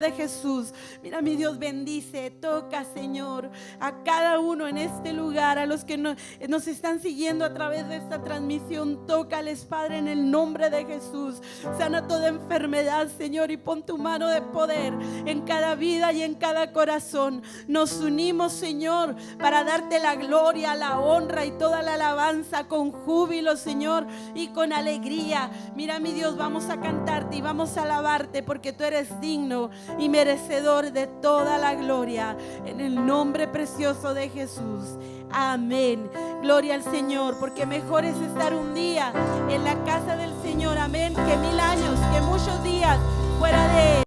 de Jesús. Mira, mi Dios, bendice, toca, Señor, a cada uno en este lugar, a los que nos están siguiendo a través de esta transmisión. Tócales, Padre, en el nombre de Jesús. Sana toda enfermedad, Señor, y pon tu mano de poder en cada vida y en cada corazón. Nos unimos, Señor, para darte la gloria, la honra y toda la alabanza con júbilo, Señor, y con alegría. Mira, mi Dios, vamos a cantarte y vamos a alabarte porque tú eres digno y merecedor de toda la gloria, en el nombre precioso de Jesús. Amén. Gloria al Señor, porque mejor es estar un día en la casa del Señor, amén, que 1000 años, que muchos días fuera de Él.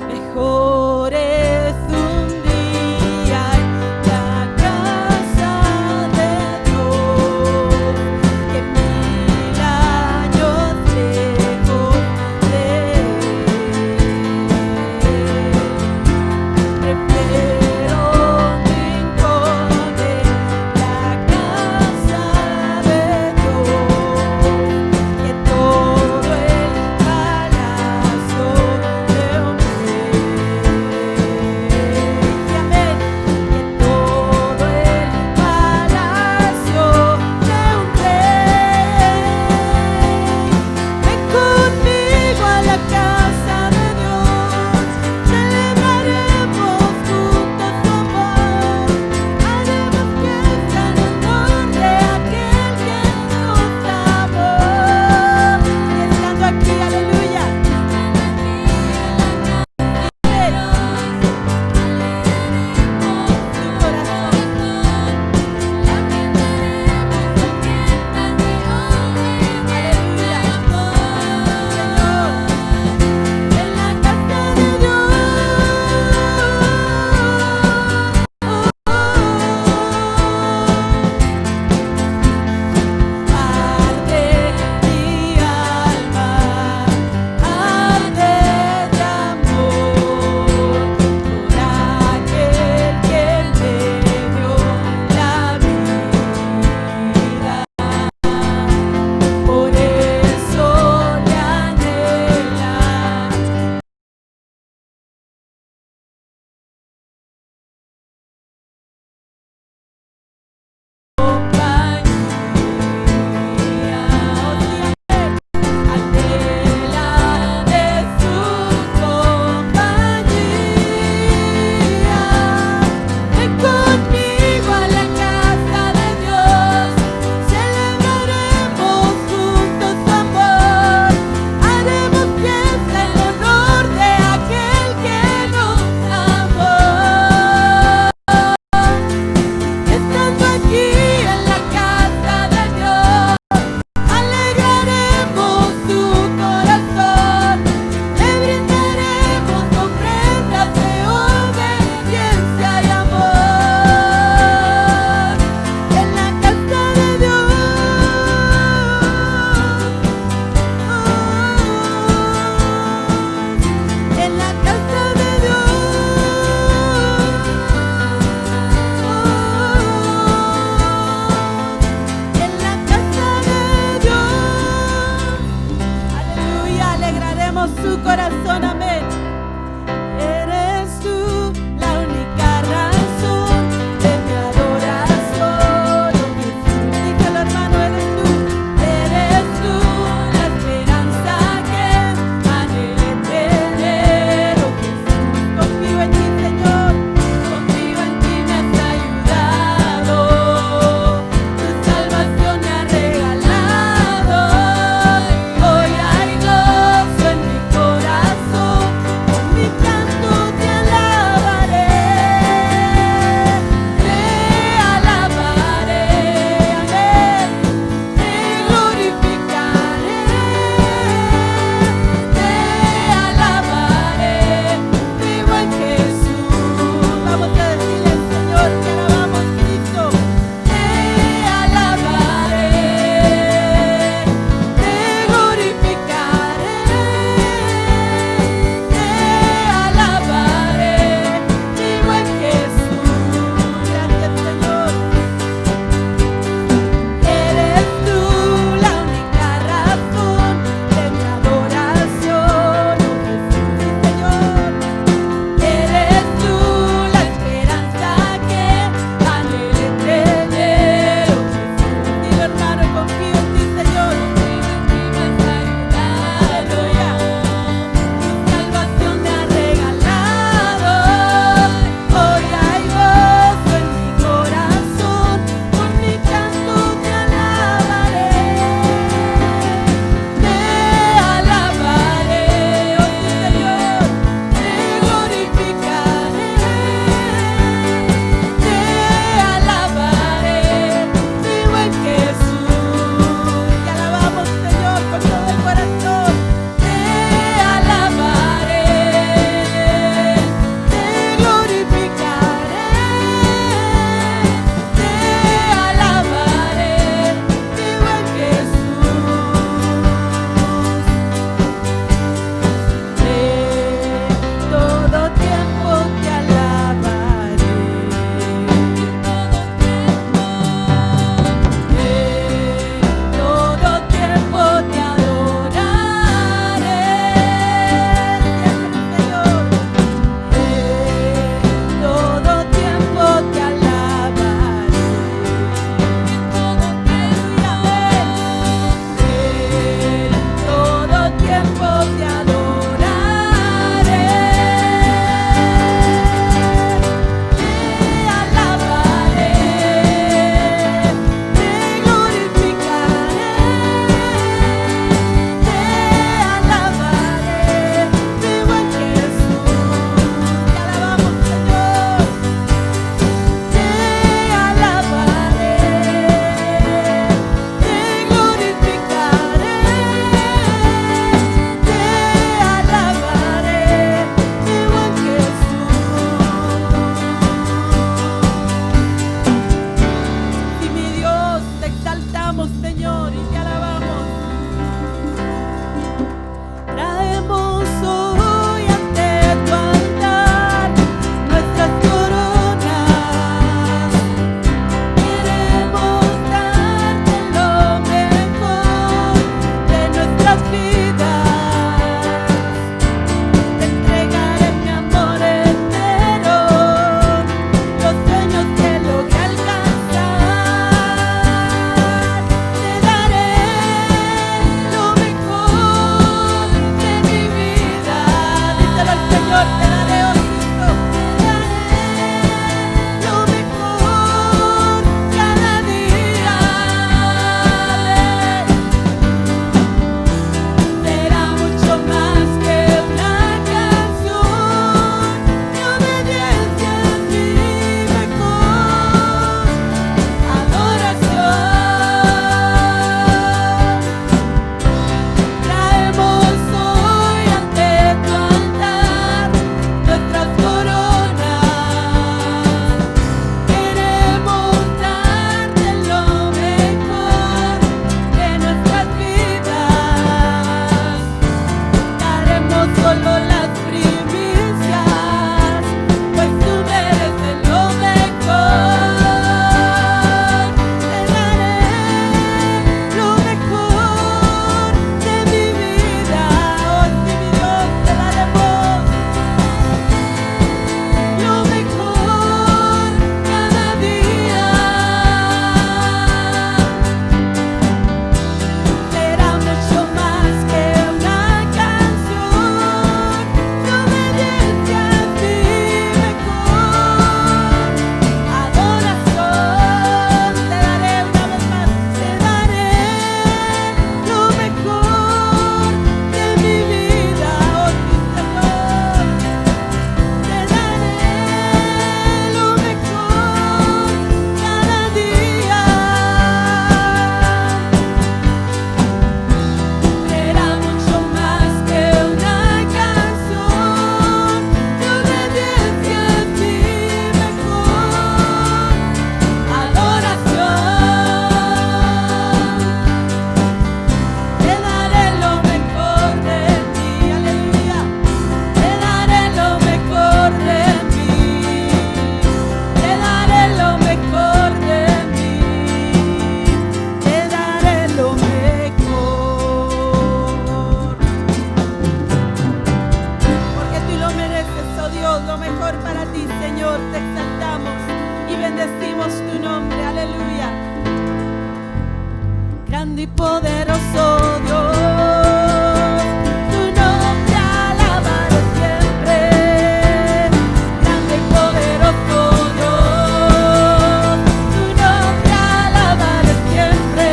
Mejor es un día en la casa de Dios que 1000 años lejos de Él. Prefiero un rincón en la casa de Dios que todo el palacio. Señor, te exaltamos y bendecimos tu nombre. Aleluya. Grande y poderoso Dios, tu nombre alabaré siempre. Grande y poderoso Dios, tu nombre alabaré siempre.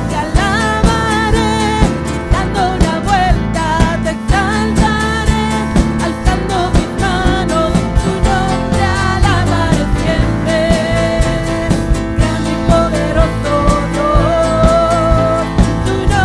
Te alabaré, dando una vuelta, te exaltaré, alzando mis manos, tu nombre alabaré siempre. Grande y poderoso Dios, tu nombre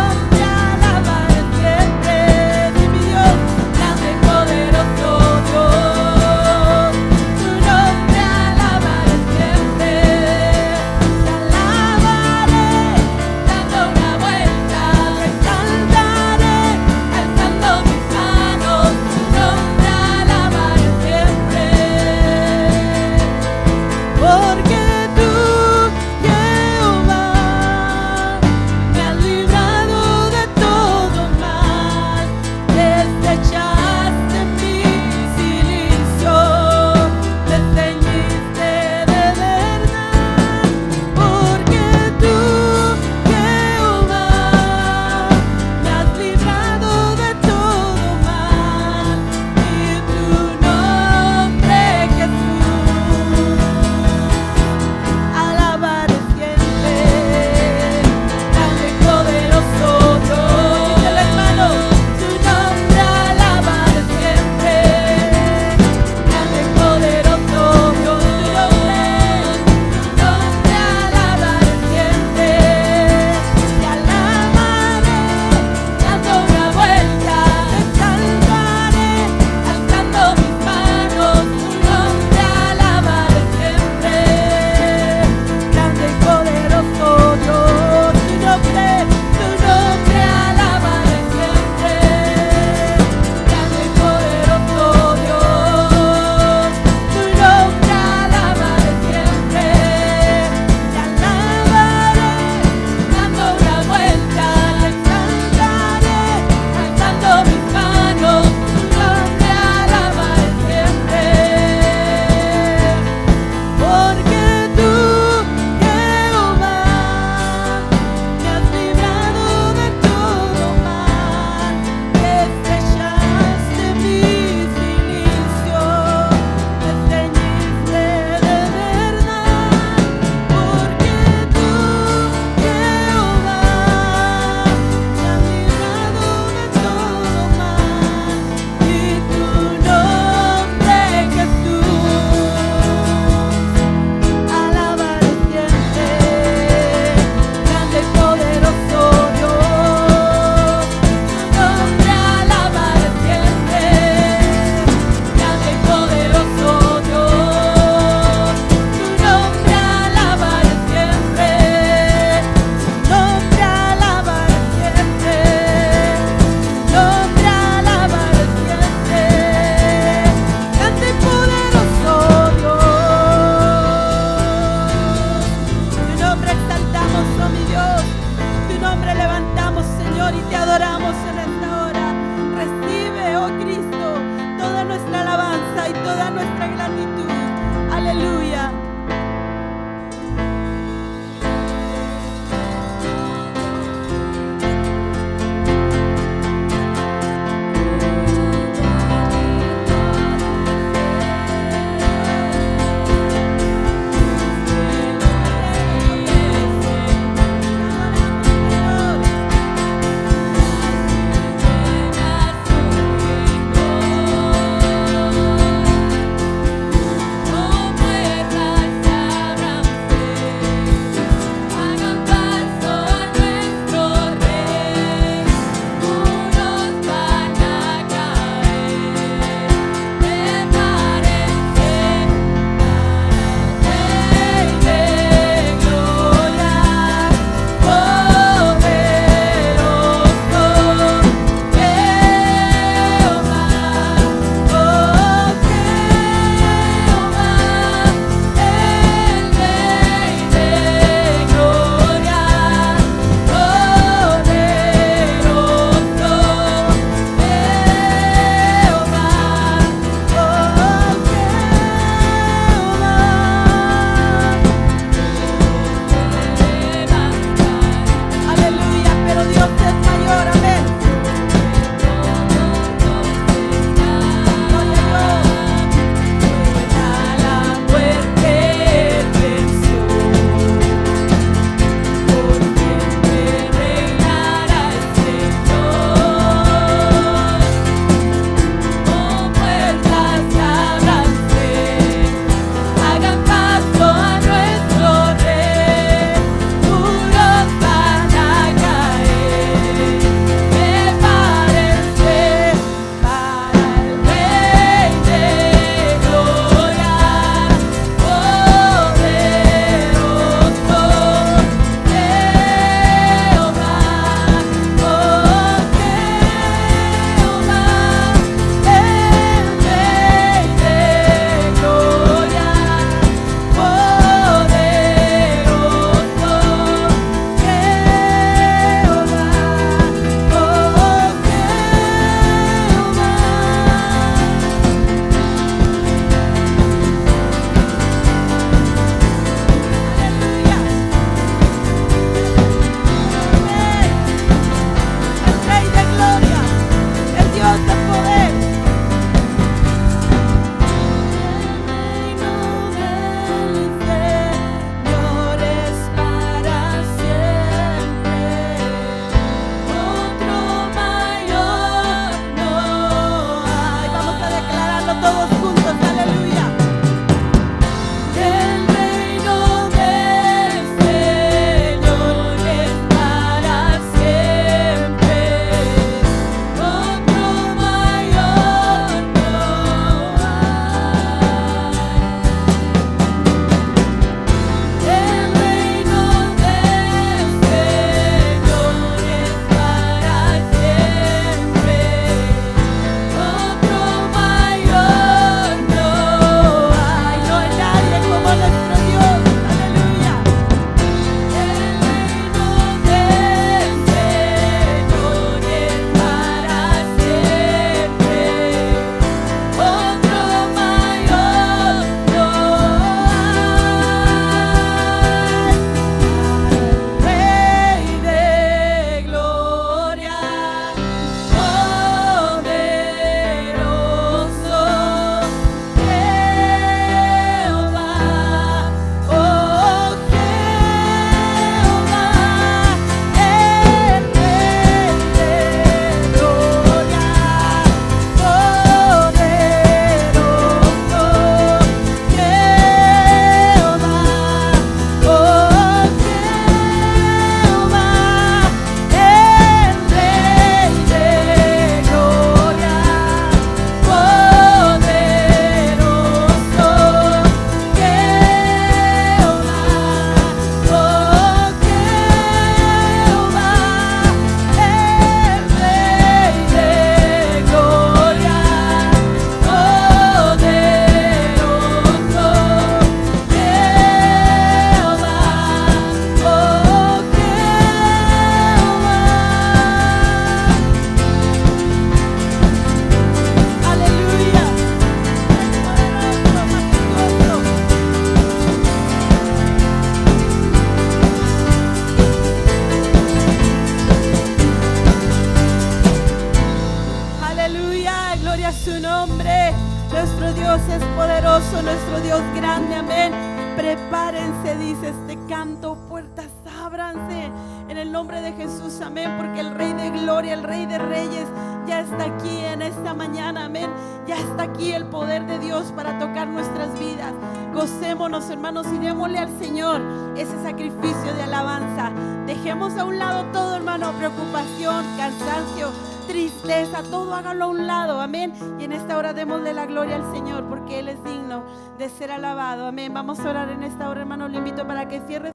nombre. Nuestro Dios es poderoso, nuestro Dios grande, amén. Prepárense, dice este canto, puertas ábranse en el nombre de Jesús, amén, porque el Rey de Gloria, el Rey de Reyes ya está aquí en esta mañana, amén. Ya está aquí el poder de Dios para tocar nuestras vidas. Gocémonos, hermanos, y démosle al Señor ese sacrificio de alabanza. Dejemos a un lado todo, hermano, preocupación, cansancio, tristeza, todo hágalo a un lado, amén. Y en esta hora démosle la gloria al Señor, porque Él es digno de ser alabado, amén. Vamos a orar en esta hora, hermano. Le invito para que cierre.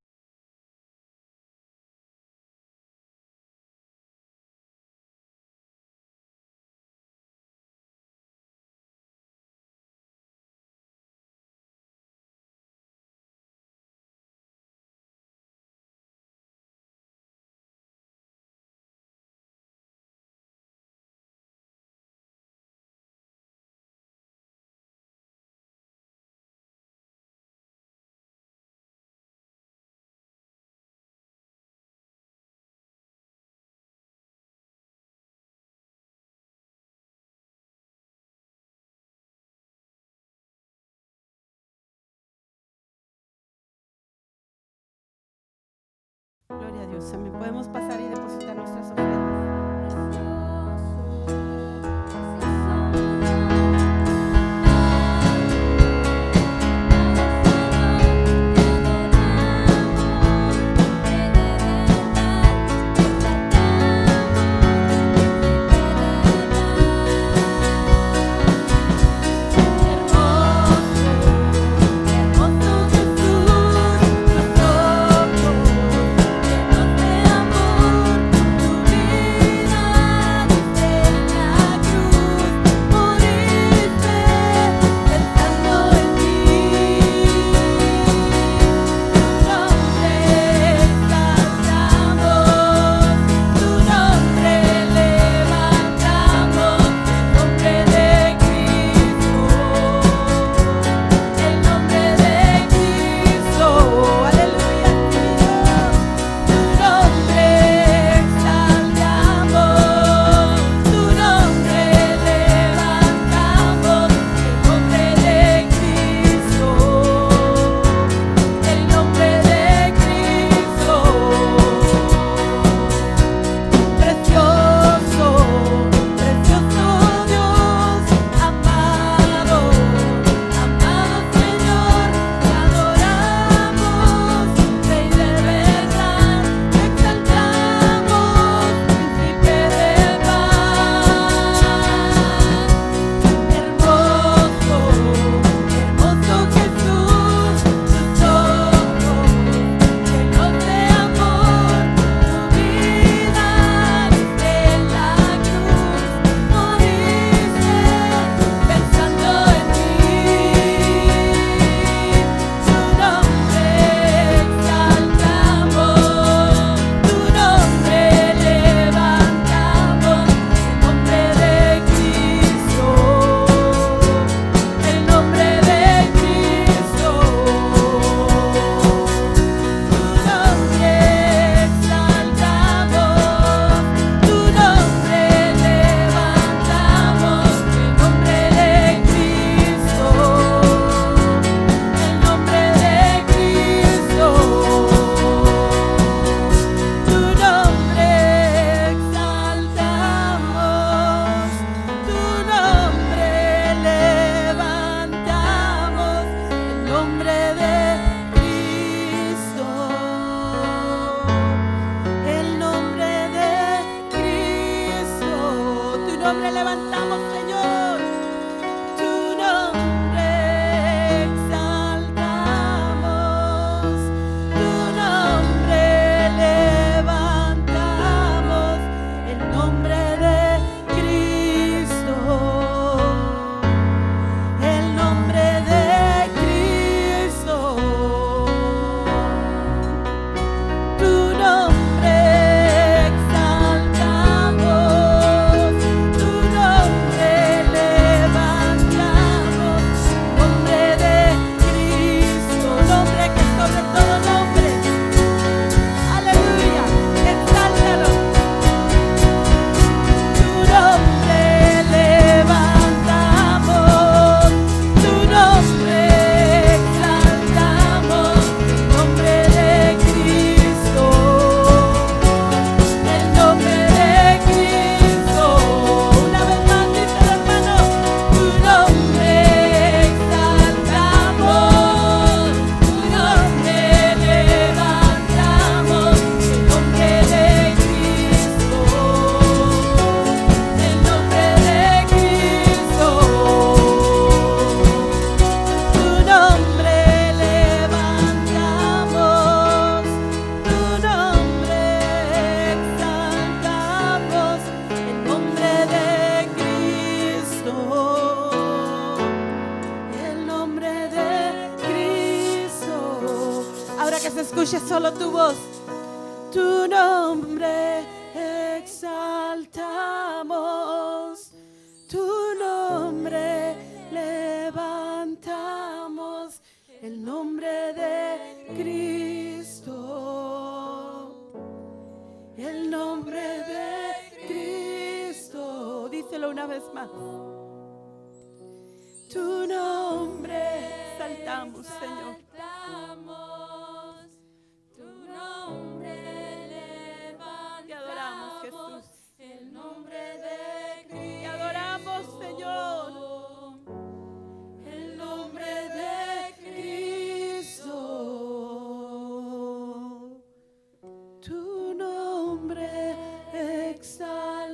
Gloria a Dios, amén. Podemos pasar y depositar nuestras ofrendas. Amor, tu vida. escuche solo tu voz. Tu nombre exaltamos, tu nombre levantamos, el nombre de Cristo, el nombre de Cristo. Díselo una vez más. Tu nombre exaltamos, Señor. Tu nombre levantamos. Te adoramos, Jesús. El nombre de Cristo. Te adoramos, Señor. El nombre de Cristo. Tu nombre exaltamos,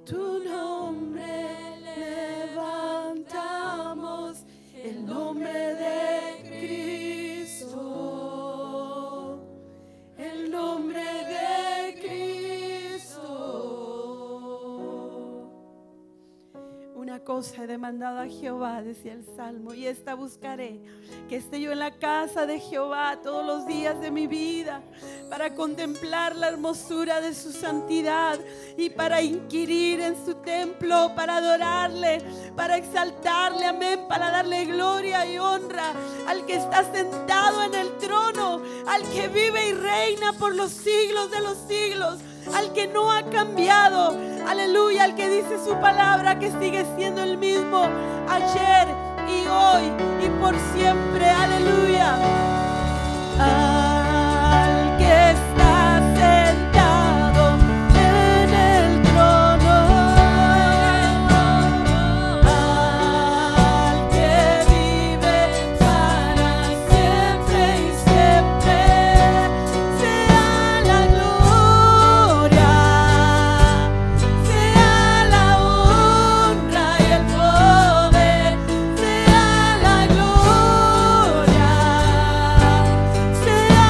tu nombre levantamos, el nombre de Cristo, el nombre de Cristo. Una cosa he demandado a Jehová, decía el Salmo, y esta buscaré, que esté yo en la casa de Jehová todos los días de mi vida, para contemplar la hermosura de su santidad y para inquirir en su templo, para adorarle, para exaltarle, amén, para darle gloria y honra al que está sentado en el trono, al que vive y reina por los siglos de los siglos, al que no ha cambiado, aleluya, al que dice su palabra que sigue siendo el mismo ayer y hoy y por siempre, aleluya. Al que está sentado en el trono, al que vive para siempre y siempre, sea la gloria, sea la honra y el poder, sea la gloria, sea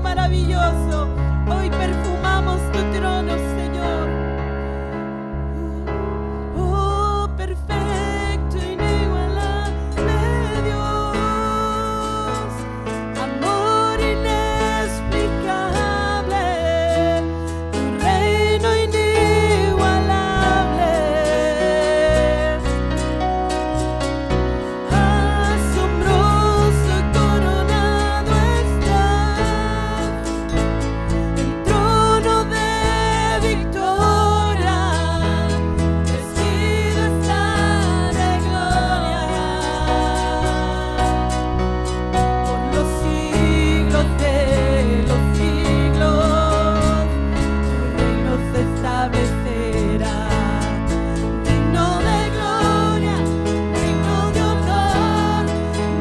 maravilloso. Hoy perfumamos tu trono, Señor. Oh, perfecto, inigualable Dios, amor inexplicable, tu reino inigualable. Asombroso y coronado estás, el trono de victoria, vestido está de gloria. Por los siglos de los siglos, tu reino se establecerá. Digno de gloria, digno de honor,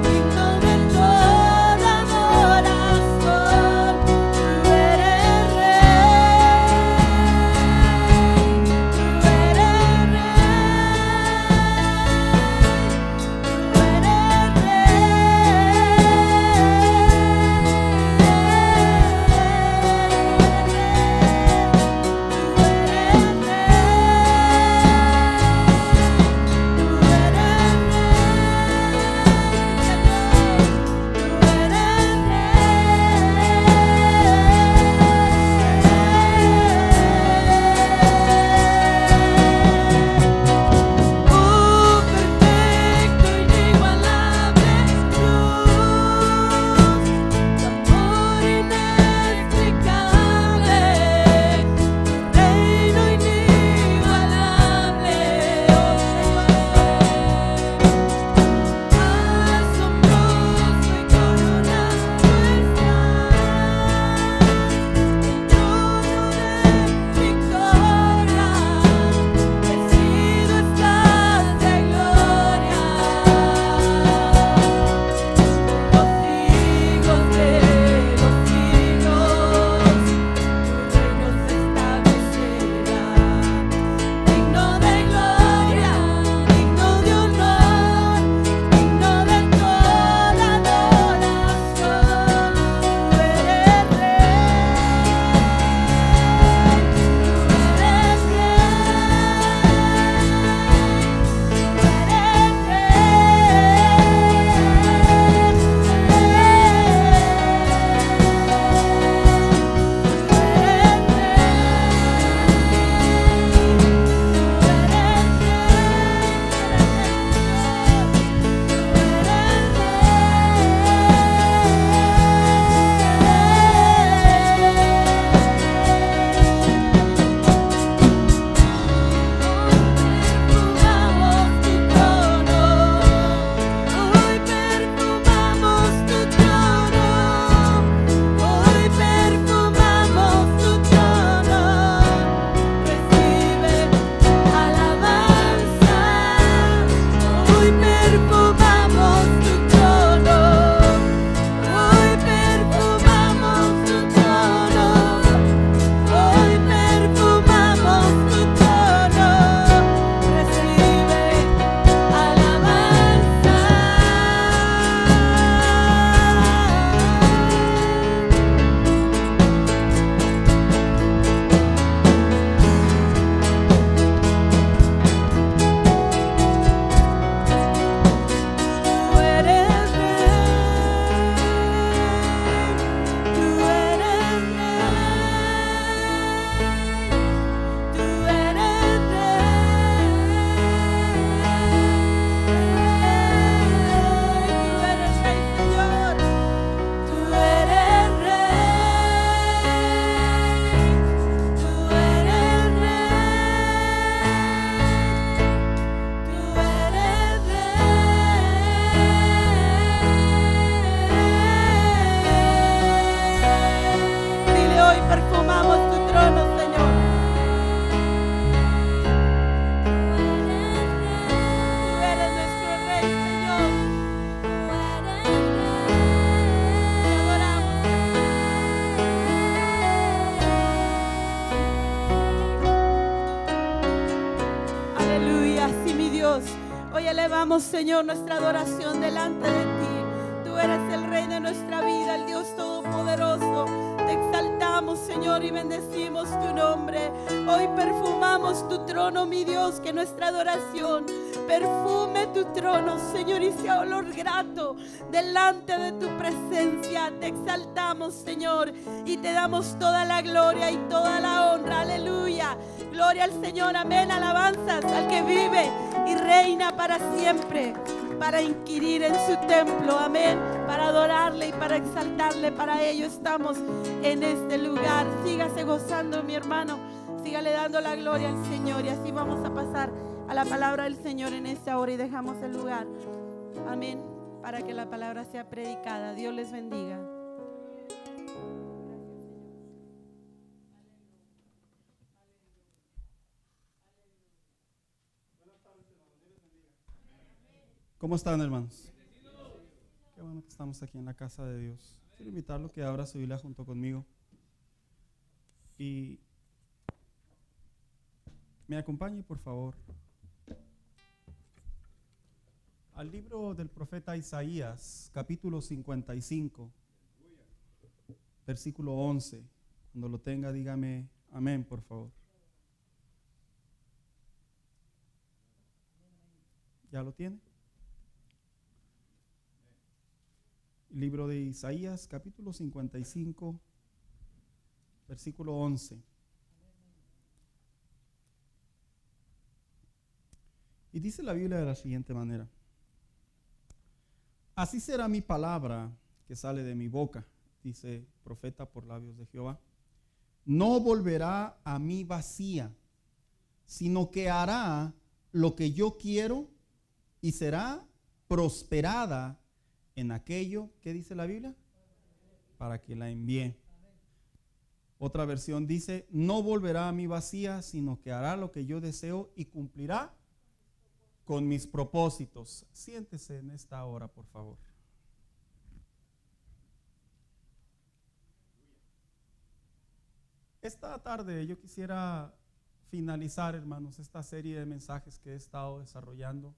digno de toda adoración. Tú eres rey, tú eres oh, perfecto, inigualable Dios, amor inexplicable, reino inigualable, asombroso y coronado estás, el trono de victoria, vestido estás de gloria. Los siglos de los siglos, tu reino se establecerá. Digno de gloria, digno de honor, digno de toda adoración. Tú eres perfumamos tu trono, hoy perfumamos tu trono, recibe alabanza. Hoy perfumamos tu trono, hoy perfumamos tu trono, hoy perfumamos tu trono, recibe alabanza. Tú eres rey, tú eres rey, tú eres rey, Señor. Tú eres rey, tú eres rey. Dile, hoy perfumamos tu trono, Señor. Tú eres nuestro rey, Señor. Te adoramos, aleluya, sí, mi Dios. Hoy elevamos, Señor, nuestra adoración delante de ti. Tú eres el Rey de nuestra vida, el Dios Todopoderoso. exaltamos, Señor, y bendecimos tu nombre. Hoy perfumamos tu trono, mi Dios, que nuestra adoración perfume tu trono, Señor, y sea olor grato delante de tu presencia. Te exaltamos, Señor, y te damos toda la gloria y toda la honra. Aleluya. Gloria al Señor. Amén. Alabanzas al que vive y reina para siempre, para inquirir en su templo. Amén. Para adorarle y para exaltarle. Para ello estamos en este lugar. Sígase gozando, mi hermano. Sígale dando la gloria al Señor. Y así vamos a pasar a la palabra del Señor en esta hora y dejamos el lugar. Amén. Para que la palabra sea predicada. Dios les bendiga. ¿Cómo están, hermanos? Qué bueno que estamos aquí en la casa de Dios. Quiero invitarlo a que abra su Biblia junto conmigo y me acompañe, por favor, al libro del profeta Isaías, capítulo 55, versículo 11. Cuando lo tenga, dígame amén, por favor. ¿Ya lo tiene? Libro de Isaías, capítulo 55, versículo 11. Y dice la Biblia de la siguiente manera: así será mi palabra que sale de mi boca, dice profeta por labios de Jehová. No volverá a mí vacía, sino que hará lo que yo quiero y será prosperada en aquello, ¿qué dice la Biblia? Para que la envíe. Otra versión dice: no volverá a mí vacía, sino que hará lo que yo deseo y cumplirá con mis propósitos. Siéntese en esta hora, por favor. Esta tarde yo quisiera finalizar, hermanos, esta serie de mensajes que he estado desarrollando,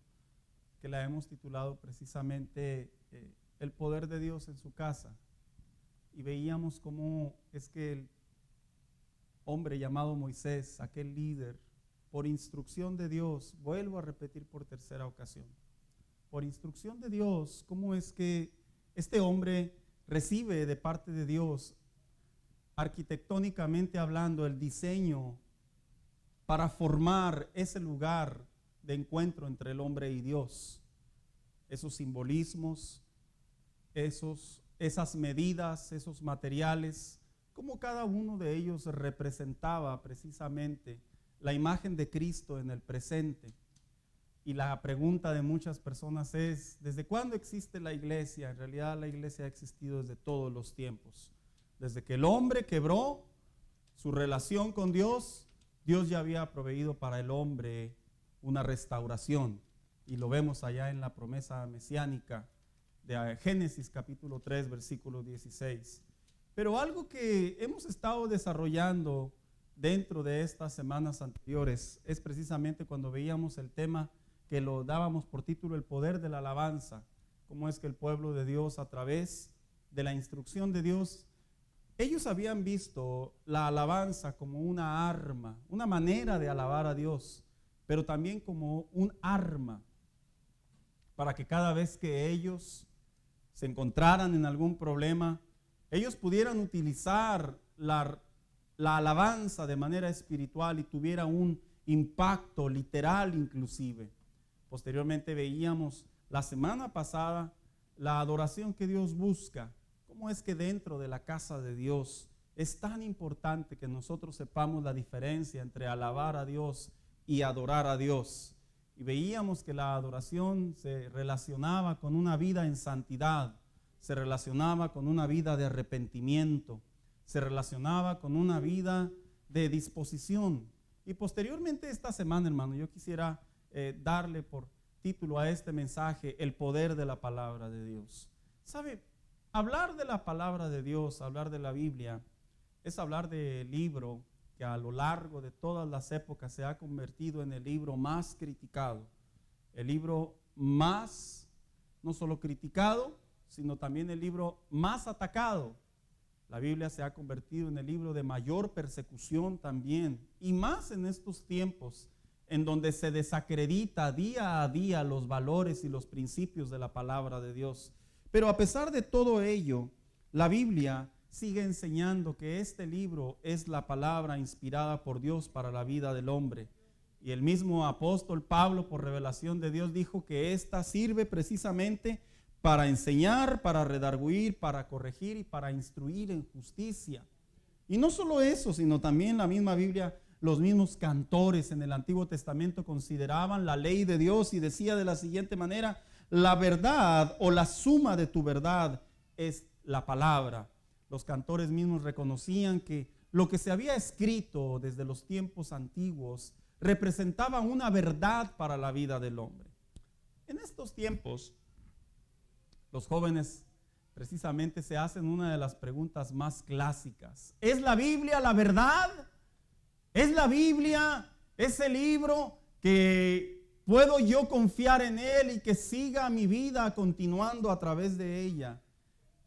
que la hemos titulado precisamente El poder de Dios en su casa. Y veíamos cómo es que el hombre llamado Moisés, aquel líder, por instrucción de Dios, vuelvo a repetir por tercera ocasión, por instrucción de Dios, cómo es que este hombre recibe de parte de Dios, arquitectónicamente hablando, el diseño para formar ese lugar de encuentro entre el hombre y Dios. Esos simbolismos, esas medidas, esos materiales, como cada uno de ellos representaba precisamente la imagen de Cristo en el presente. Y la pregunta de muchas personas es: ¿desde cuándo existe la iglesia? En realidad la iglesia ha existido desde todos los tiempos. Desde que el hombre quebró su relación con Dios, Dios ya había proveído para el hombre una restauración. Y lo vemos allá en la promesa mesiánica de Génesis capítulo 3, versículo 16. Pero algo que hemos estado desarrollando dentro de estas semanas anteriores es precisamente cuando veíamos el tema que lo dábamos por título El poder de la alabanza. Cómo es que el pueblo de Dios, a través de la instrucción de Dios, ellos habían visto la alabanza como una arma, una manera de alabar a Dios, pero también como un arma para que cada vez que ellos se encontraran en algún problema, ellos pudieran utilizar la alabanza de manera espiritual y tuviera un impacto literal inclusive. Posteriormente veíamos la semana pasada la adoración que Dios busca. ¿Cómo es que dentro de la casa de Dios es tan importante que nosotros sepamos la diferencia entre alabar a Dios y adorar a Dios? Y veíamos que la adoración se relacionaba con una vida en santidad, se relacionaba con una vida de arrepentimiento, se relacionaba con una vida de disposición. Y posteriormente esta semana, hermano, yo quisiera darle por título a este mensaje: El poder de la palabra de Dios. ¿Sabe? Hablar de la palabra de Dios, hablar de la Biblia, es hablar del libro que a lo largo de todas las épocas se ha convertido en el libro más criticado, el libro más, no solo criticado, sino también el libro más atacado La Biblia se ha convertido en el libro de mayor persecución también, y más en estos tiempos en donde se desacredita día a día los valores y los principios de la palabra de Dios. Pero a pesar de todo ello, la Biblia sigue enseñando que este libro es la palabra inspirada por Dios para la vida del hombre. Y el mismo apóstol Pablo, por revelación de Dios, dijo que esta sirve precisamente para enseñar, para redarguir, para corregir y para instruir en justicia. Y no solo eso, sino también la misma Biblia, los mismos cantores en el Antiguo Testamento consideraban la ley de Dios y decía de la siguiente manera: la verdad o la suma de tu verdad es la palabra. Los cantores mismos reconocían que lo que se había escrito desde los tiempos antiguos representaba una verdad para la vida del hombre. En estos tiempos, los jóvenes precisamente se hacen una de las preguntas más clásicas. ¿Es la Biblia la verdad? ¿Es la Biblia ese libro que puedo yo confiar en él y que siga mi vida continuando a través de ella?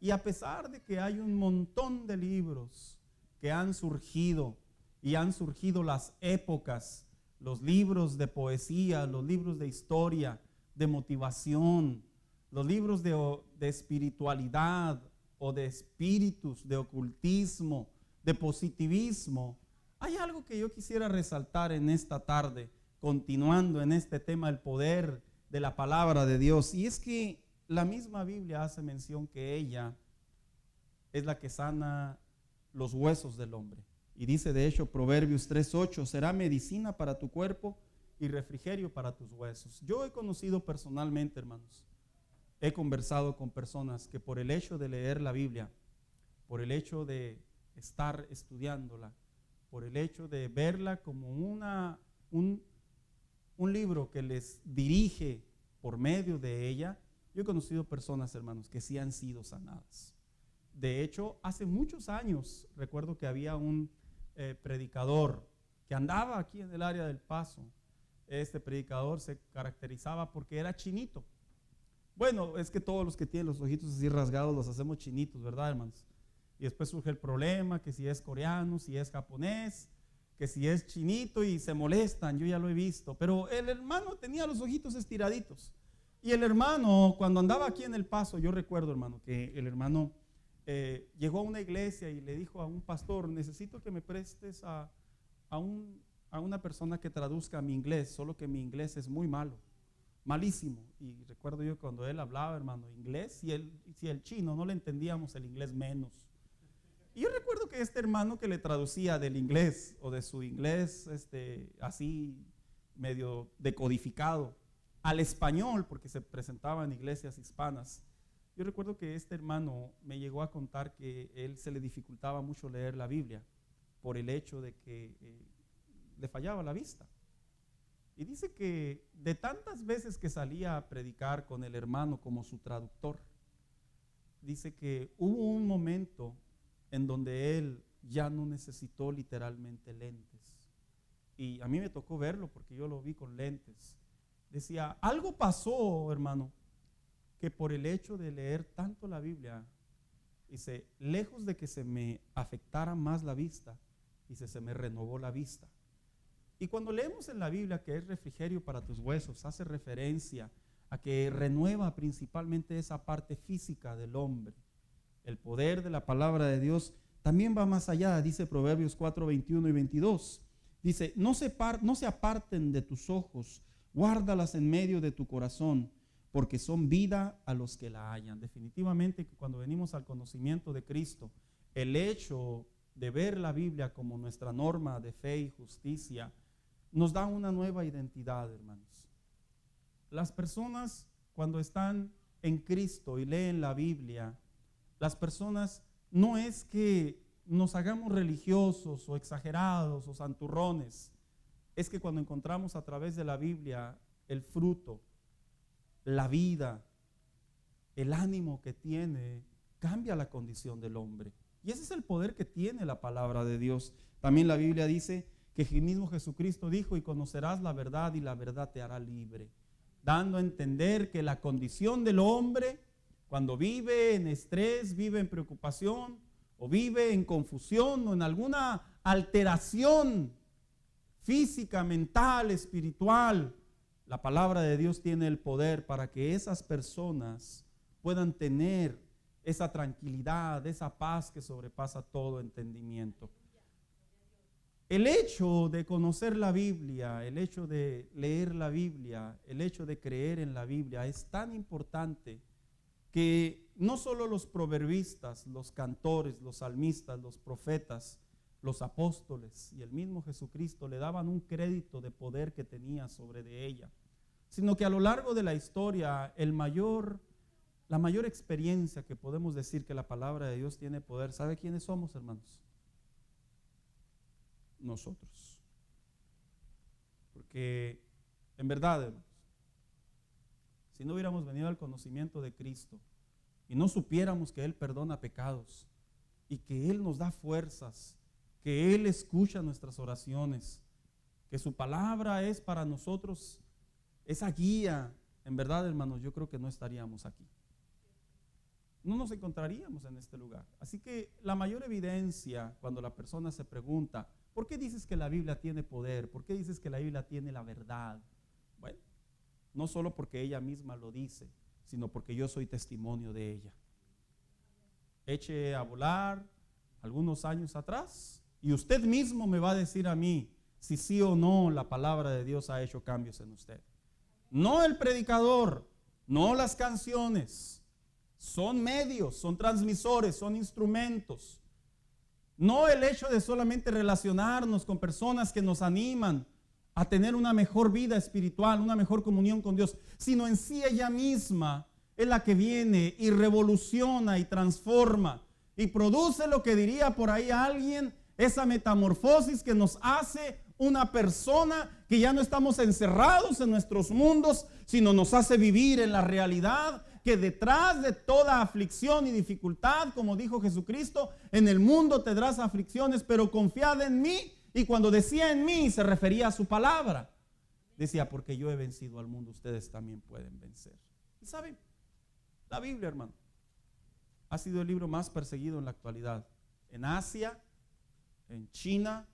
Y a pesar de que hay un montón de libros que han surgido y han surgido las épocas, los libros de poesía, los libros de historia, de motivación, los libros de espiritualidad o de espíritus, de ocultismo, de positivismo, hay algo que yo quisiera resaltar en esta tarde, continuando en este tema, el poder de la palabra de Dios. Y es que la misma Biblia hace mención que ella es la que sana los huesos del hombre. Y dice de hecho Proverbios 3:8, será medicina para tu cuerpo y refrigerio para tus huesos. Yo he conocido personalmente, hermanos, he conversado con personas que por el hecho de leer la Biblia, por el hecho de estar estudiándola, por el hecho de verla como un libro que les dirige por medio de ella, yo he conocido personas, hermanos, que sí han sido sanadas. De hecho, hace muchos años, recuerdo que había un predicador que andaba aquí en el área del Paso. Este predicador se caracterizaba porque era chinito. Bueno, es que todos los que tienen los ojitos así rasgados los hacemos chinitos, ¿verdad, hermanos? Y después surge el problema, que si es coreano, si es japonés, que si es chinito y se molestan, yo ya lo he visto. Pero el hermano tenía los ojitos estiraditos. Y el hermano, cuando andaba aquí en El Paso, yo recuerdo, hermano, que el hermano llegó a una iglesia y le dijo a un pastor: necesito que me prestes a una persona que traduzca mi inglés, solo que mi inglés es muy malo, malísimo. Y recuerdo yo cuando él hablaba, hermano, inglés, si el chino no le entendíamos, el inglés menos. Y yo recuerdo que este hermano que le traducía del inglés o de su inglés así medio decodificado al español, porque se presentaba en iglesias hispanas, yo recuerdo que este hermano me llegó a contar que él se le dificultaba mucho leer la Biblia por el hecho de que le fallaba la vista. Y dice que de tantas veces que salía a predicar con el hermano como su traductor, dice que hubo un momento en donde él ya no necesitó literalmente lentes. Y a mí me tocó verlo porque yo lo vi con lentes. Decía, algo pasó, hermano, que por el hecho de leer tanto la Biblia, dice, lejos de que se me afectara más la vista, dice, se me renovó la vista. Y cuando leemos en la Biblia que es refrigerio para tus huesos, hace referencia a que renueva principalmente esa parte física del hombre. El poder de la palabra de Dios también va más allá, dice Proverbios 4:21 y 22. Dice, no se aparten de tus ojos, guárdalas en medio de tu corazón, porque son vida a los que la hallan. Definitivamente que cuando venimos al conocimiento de Cristo, el hecho de ver la Biblia como nuestra norma de fe y justicia nos da una nueva identidad, hermanos. Las personas cuando están en Cristo y leen la Biblia, las personas no es que nos hagamos religiosos o exagerados o santurrones, es que cuando encontramos a través de la Biblia el fruto, la vida, el ánimo que tiene, cambia la condición del hombre. Y ese es el poder que tiene la palabra de Dios. También la Biblia dice que el mismo Jesucristo dijo, y conocerás la verdad y la verdad te hará libre, dando a entender que la condición del hombre, cuando vive en estrés, vive en preocupación, o vive en confusión o en alguna alteración física, mental, espiritual, la palabra de Dios tiene el poder para que esas personas puedan tener esa tranquilidad, esa paz que sobrepasa todo entendimiento. El hecho de conocer la Biblia, el hecho de leer la Biblia, el hecho de creer en la Biblia es tan importante que no solo los proverbistas, los cantores, los salmistas, los profetas, los apóstoles y el mismo Jesucristo le daban un crédito de poder que tenía sobre de ella, sino que a lo largo de la historia la mayor experiencia que podemos decir que la palabra de Dios tiene poder, ¿sabe quiénes somos, hermanos? Nosotros. Porque en verdad, hermanos, si no hubiéramos venido al conocimiento de Cristo y no supiéramos que Él perdona pecados y que Él nos da fuerzas, que Él escucha nuestras oraciones, que su palabra es para nosotros esa guía, en verdad, hermanos, yo creo que no estaríamos aquí. No nos encontraríamos en este lugar. Así que la mayor evidencia cuando la persona se pregunta, ¿por qué dices que la Biblia tiene poder? ¿Por qué dices que la Biblia tiene la verdad? Bueno, no solo porque ella misma lo dice, sino porque yo soy testimonio de ella. Eche a volar algunos años atrás y usted mismo me va a decir a mí si sí o no la palabra de Dios ha hecho cambios en usted. No el predicador, no las canciones. Son medios, son transmisores, son instrumentos. No el hecho de solamente relacionarnos con personas que nos animan a tener una mejor vida espiritual, una mejor comunión con Dios, sino en sí ella misma es la que viene y revoluciona y transforma y produce lo que diría por ahí alguien, esa metamorfosis que nos hace una persona que ya no estamos encerrados en nuestros mundos, sino nos hace vivir en la realidad que detrás de toda aflicción y dificultad, como dijo Jesucristo, en el mundo tendrás aflicciones, pero confiad en mí. Y cuando decía en mí, se refería a su palabra. Decía, porque yo he vencido al mundo, ustedes también pueden vencer. ¿Y saben? La Biblia, hermano, ha sido el libro más perseguido en la actualidad. En Asia, en China,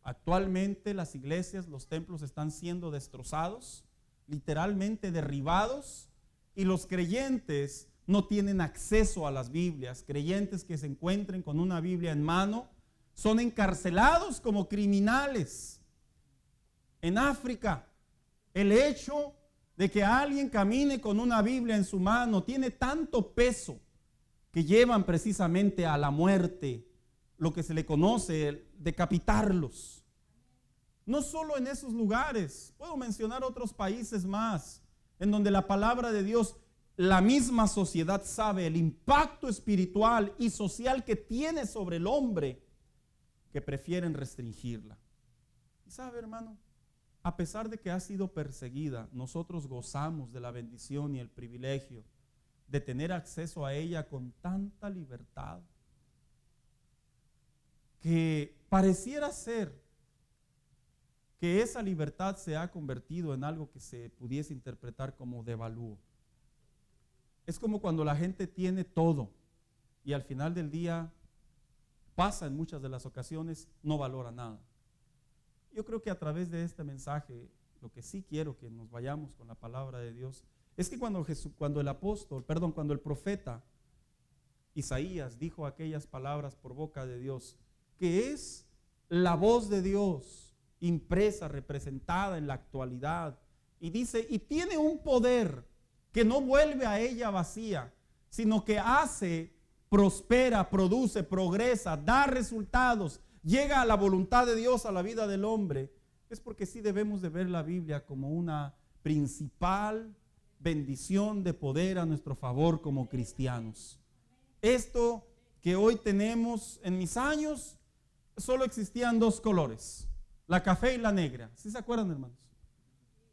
actualmente las iglesias, los templos están siendo destrozados, literalmente derribados. Y los creyentes no tienen acceso a las Biblias. Creyentes que se encuentren con una Biblia en mano son encarcelados como criminales. En África, el hecho de que alguien camine con una Biblia en su mano tiene tanto peso que llevan precisamente a la muerte, lo que se le conoce, el decapitarlos. No solo en esos lugares, puedo mencionar otros países más, en donde la palabra de Dios, la misma sociedad sabe el impacto espiritual y social que tiene sobre el hombre, que prefieren restringirla. Y sabe, hermano, a pesar de que ha sido perseguida, nosotros gozamos de la bendición y el privilegio de tener acceso a ella con tanta libertad, que pareciera ser que esa libertad se ha convertido en algo que se pudiese interpretar como devalúo. Es como cuando la gente tiene todo y al final del día pasa en muchas de las ocasiones, no valora nada. Yo creo que a través de este mensaje, lo que sí quiero que nos vayamos con la palabra de Dios, es que cuando el profeta Isaías dijo aquellas palabras por boca de Dios, que es la voz de Dios impresa, representada en la actualidad, y dice, y tiene un poder que no vuelve a ella vacía, sino que hace, prospera, produce, progresa, da resultados, llega a la voluntad de Dios a la vida del hombre. Es porque sí debemos de ver la Biblia como una principal bendición de poder a nuestro favor como cristianos. Esto que hoy tenemos en mis años, solo existían dos colores, la café y la negra. ¿Sí se acuerdan, hermanos?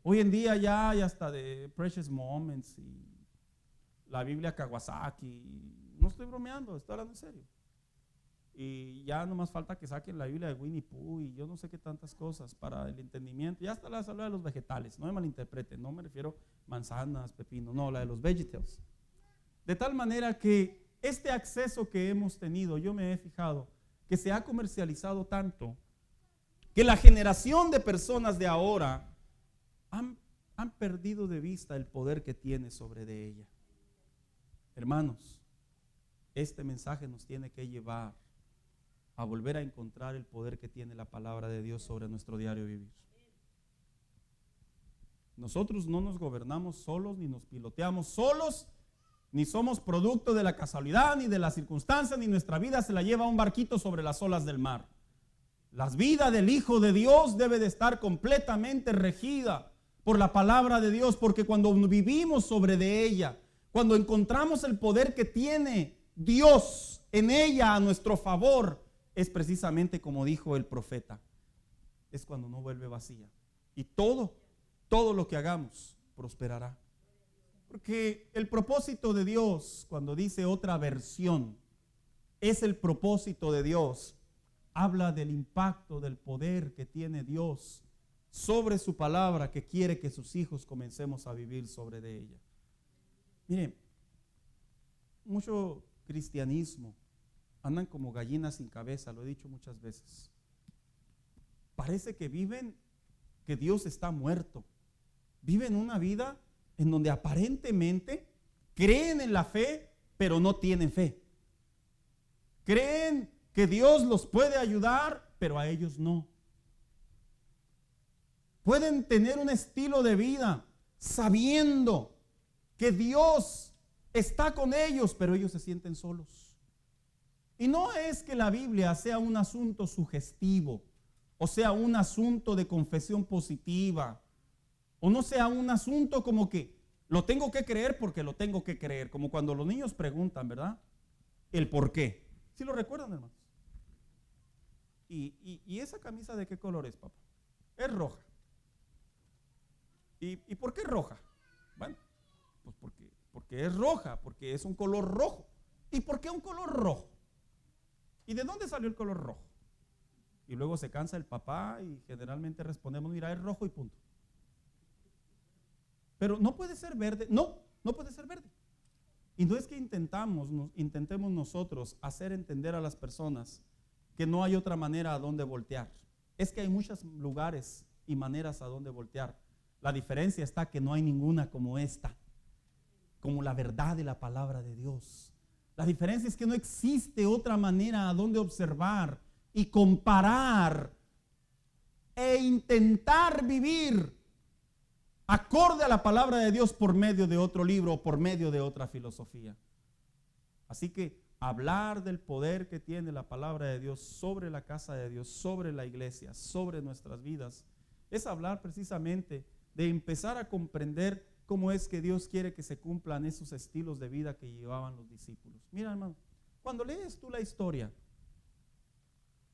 Hoy en día ya hay hasta de Precious Moments y la Biblia Kawasaki. No estoy bromeando, estoy hablando en serio. Y ya no más falta que saquen la Biblia de Winnie Pooh y yo no sé qué tantas cosas para el entendimiento. Ya hasta la salud de los vegetales, no me malinterpreten, no me refiero manzanas, pepino, no, la de los vegetables. De tal manera que este acceso que hemos tenido, yo me he fijado que se ha comercializado tanto que la generación de personas de ahora han perdido de vista el poder que tiene sobre de ella. Hermanos, este mensaje nos tiene que llevar a volver a encontrar el poder que tiene la palabra de Dios sobre nuestro diario vivir. Nosotros no nos gobernamos solos, ni nos piloteamos solos, ni somos producto de la casualidad, ni de las circunstancias, ni nuestra vida se la lleva a un barquito sobre las olas del mar. La vida del Hijo de Dios debe de estar completamente regida por la palabra de Dios, porque cuando vivimos sobre de ella, cuando encontramos el poder que tiene Dios en ella a nuestro favor, es precisamente como dijo el profeta, es cuando no vuelve vacía. Y todo lo que hagamos prosperará. Porque el propósito de Dios, cuando dice otra versión, es el propósito de Dios. Habla del impacto, del poder que tiene Dios sobre su palabra, que quiere que sus hijos comencemos a vivir sobre de ella. Miren, mucho cristianismo andan como gallinas sin cabeza, lo he dicho muchas veces. Parece que viven, que Dios está muerto. Viven una vida en donde aparentemente creen en la fe, pero no tienen fe. Creen que Dios los puede ayudar, pero a ellos no. Pueden tener un estilo de vida sabiendo que Dios está con ellos, pero ellos se sienten solos. Y no es que la Biblia sea un asunto sugestivo, o sea un asunto de confesión positiva, o no sea un asunto como que lo tengo que creer porque lo tengo que creer, como cuando los niños preguntan, ¿verdad? El por qué. ¿Sí lo recuerdan, hermanos? ¿Y esa camisa de qué color es, papá? Es roja. ¿Y por qué roja? Bueno, pues porque es roja, porque es un color rojo. ¿Y por qué un color rojo? ¿Y de dónde salió el color rojo? Y luego se cansa el papá y generalmente respondemos, mira, es rojo y punto. Pero no puede ser verde. No puede ser verde. Y no es que intentemos nosotros hacer entender a las personas que no hay otra manera a donde voltear. Es que hay muchos lugares y maneras a donde voltear. La diferencia está que no hay ninguna como esta, como la verdad de la palabra de Dios. La diferencia es que no existe otra manera a donde observar y comparar e intentar vivir acorde a la palabra de Dios por medio de otro libro o por medio de otra filosofía. Así que hablar del poder que tiene la palabra de Dios sobre la casa de Dios, sobre la iglesia, sobre nuestras vidas, es hablar precisamente de empezar a comprender cómo es que Dios quiere que se cumplan esos estilos de vida que llevaban los discípulos. Mira, hermano, cuando lees tú la historia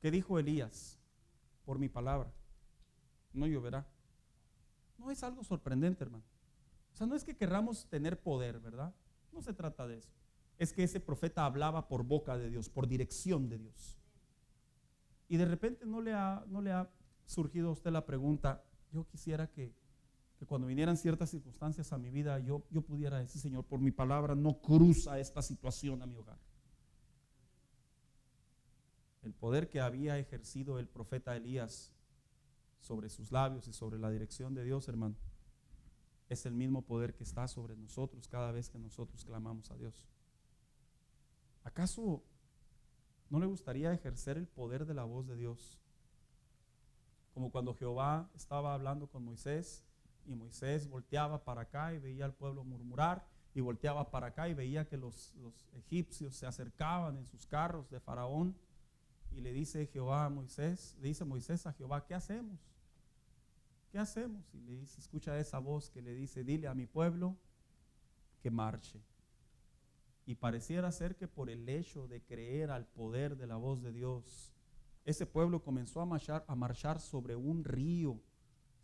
que dijo Elías, por mi palabra, no lloverá. No es algo sorprendente, hermano. O sea, no es que querramos tener poder, ¿verdad? No se trata de eso. Es que ese profeta hablaba por boca de Dios, por dirección de Dios. Y de repente no le ha surgido a usted la pregunta, yo quisiera que cuando vinieran ciertas circunstancias a mi vida, yo pudiera decir, Señor, por mi palabra no cruza esta situación a mi hogar. El poder que había ejercido el profeta Elías sobre sus labios y sobre la dirección de Dios, hermano, es el mismo poder que está sobre nosotros cada vez que nosotros clamamos a Dios. ¿Acaso no le gustaría ejercer el poder de la voz de Dios? Como cuando Jehová estaba hablando con Moisés y Moisés volteaba para acá y veía al pueblo murmurar, y volteaba para acá y veía que los egipcios se acercaban en sus carros de Faraón. Y le dice Moisés a Jehová, ¿qué hacemos? ¿Qué hacemos? Y le dice, escucha esa voz que le dice, dile a mi pueblo que marche. Y pareciera ser que por el hecho de creer al poder de la voz de Dios, ese pueblo comenzó a marchar sobre un río,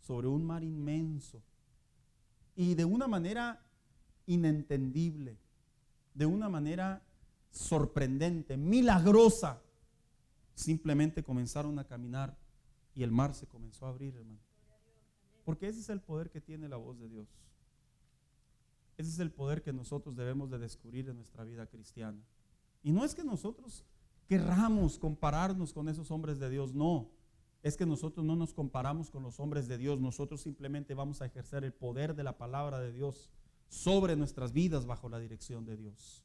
sobre un mar inmenso, y de una manera inentendible, de una manera sorprendente, milagrosa. Simplemente comenzaron a caminar y el mar se comenzó a abrir, hermano. Porque ese es el poder que tiene la voz de Dios. Ese es el poder que nosotros debemos de descubrir en nuestra vida cristiana. Y no es que nosotros querramos compararnos con esos hombres de Dios, no. Es que nosotros no nos comparamos con los hombres de Dios, nosotros simplemente vamos a ejercer el poder de la palabra de Dios sobre nuestras vidas bajo la dirección de Dios.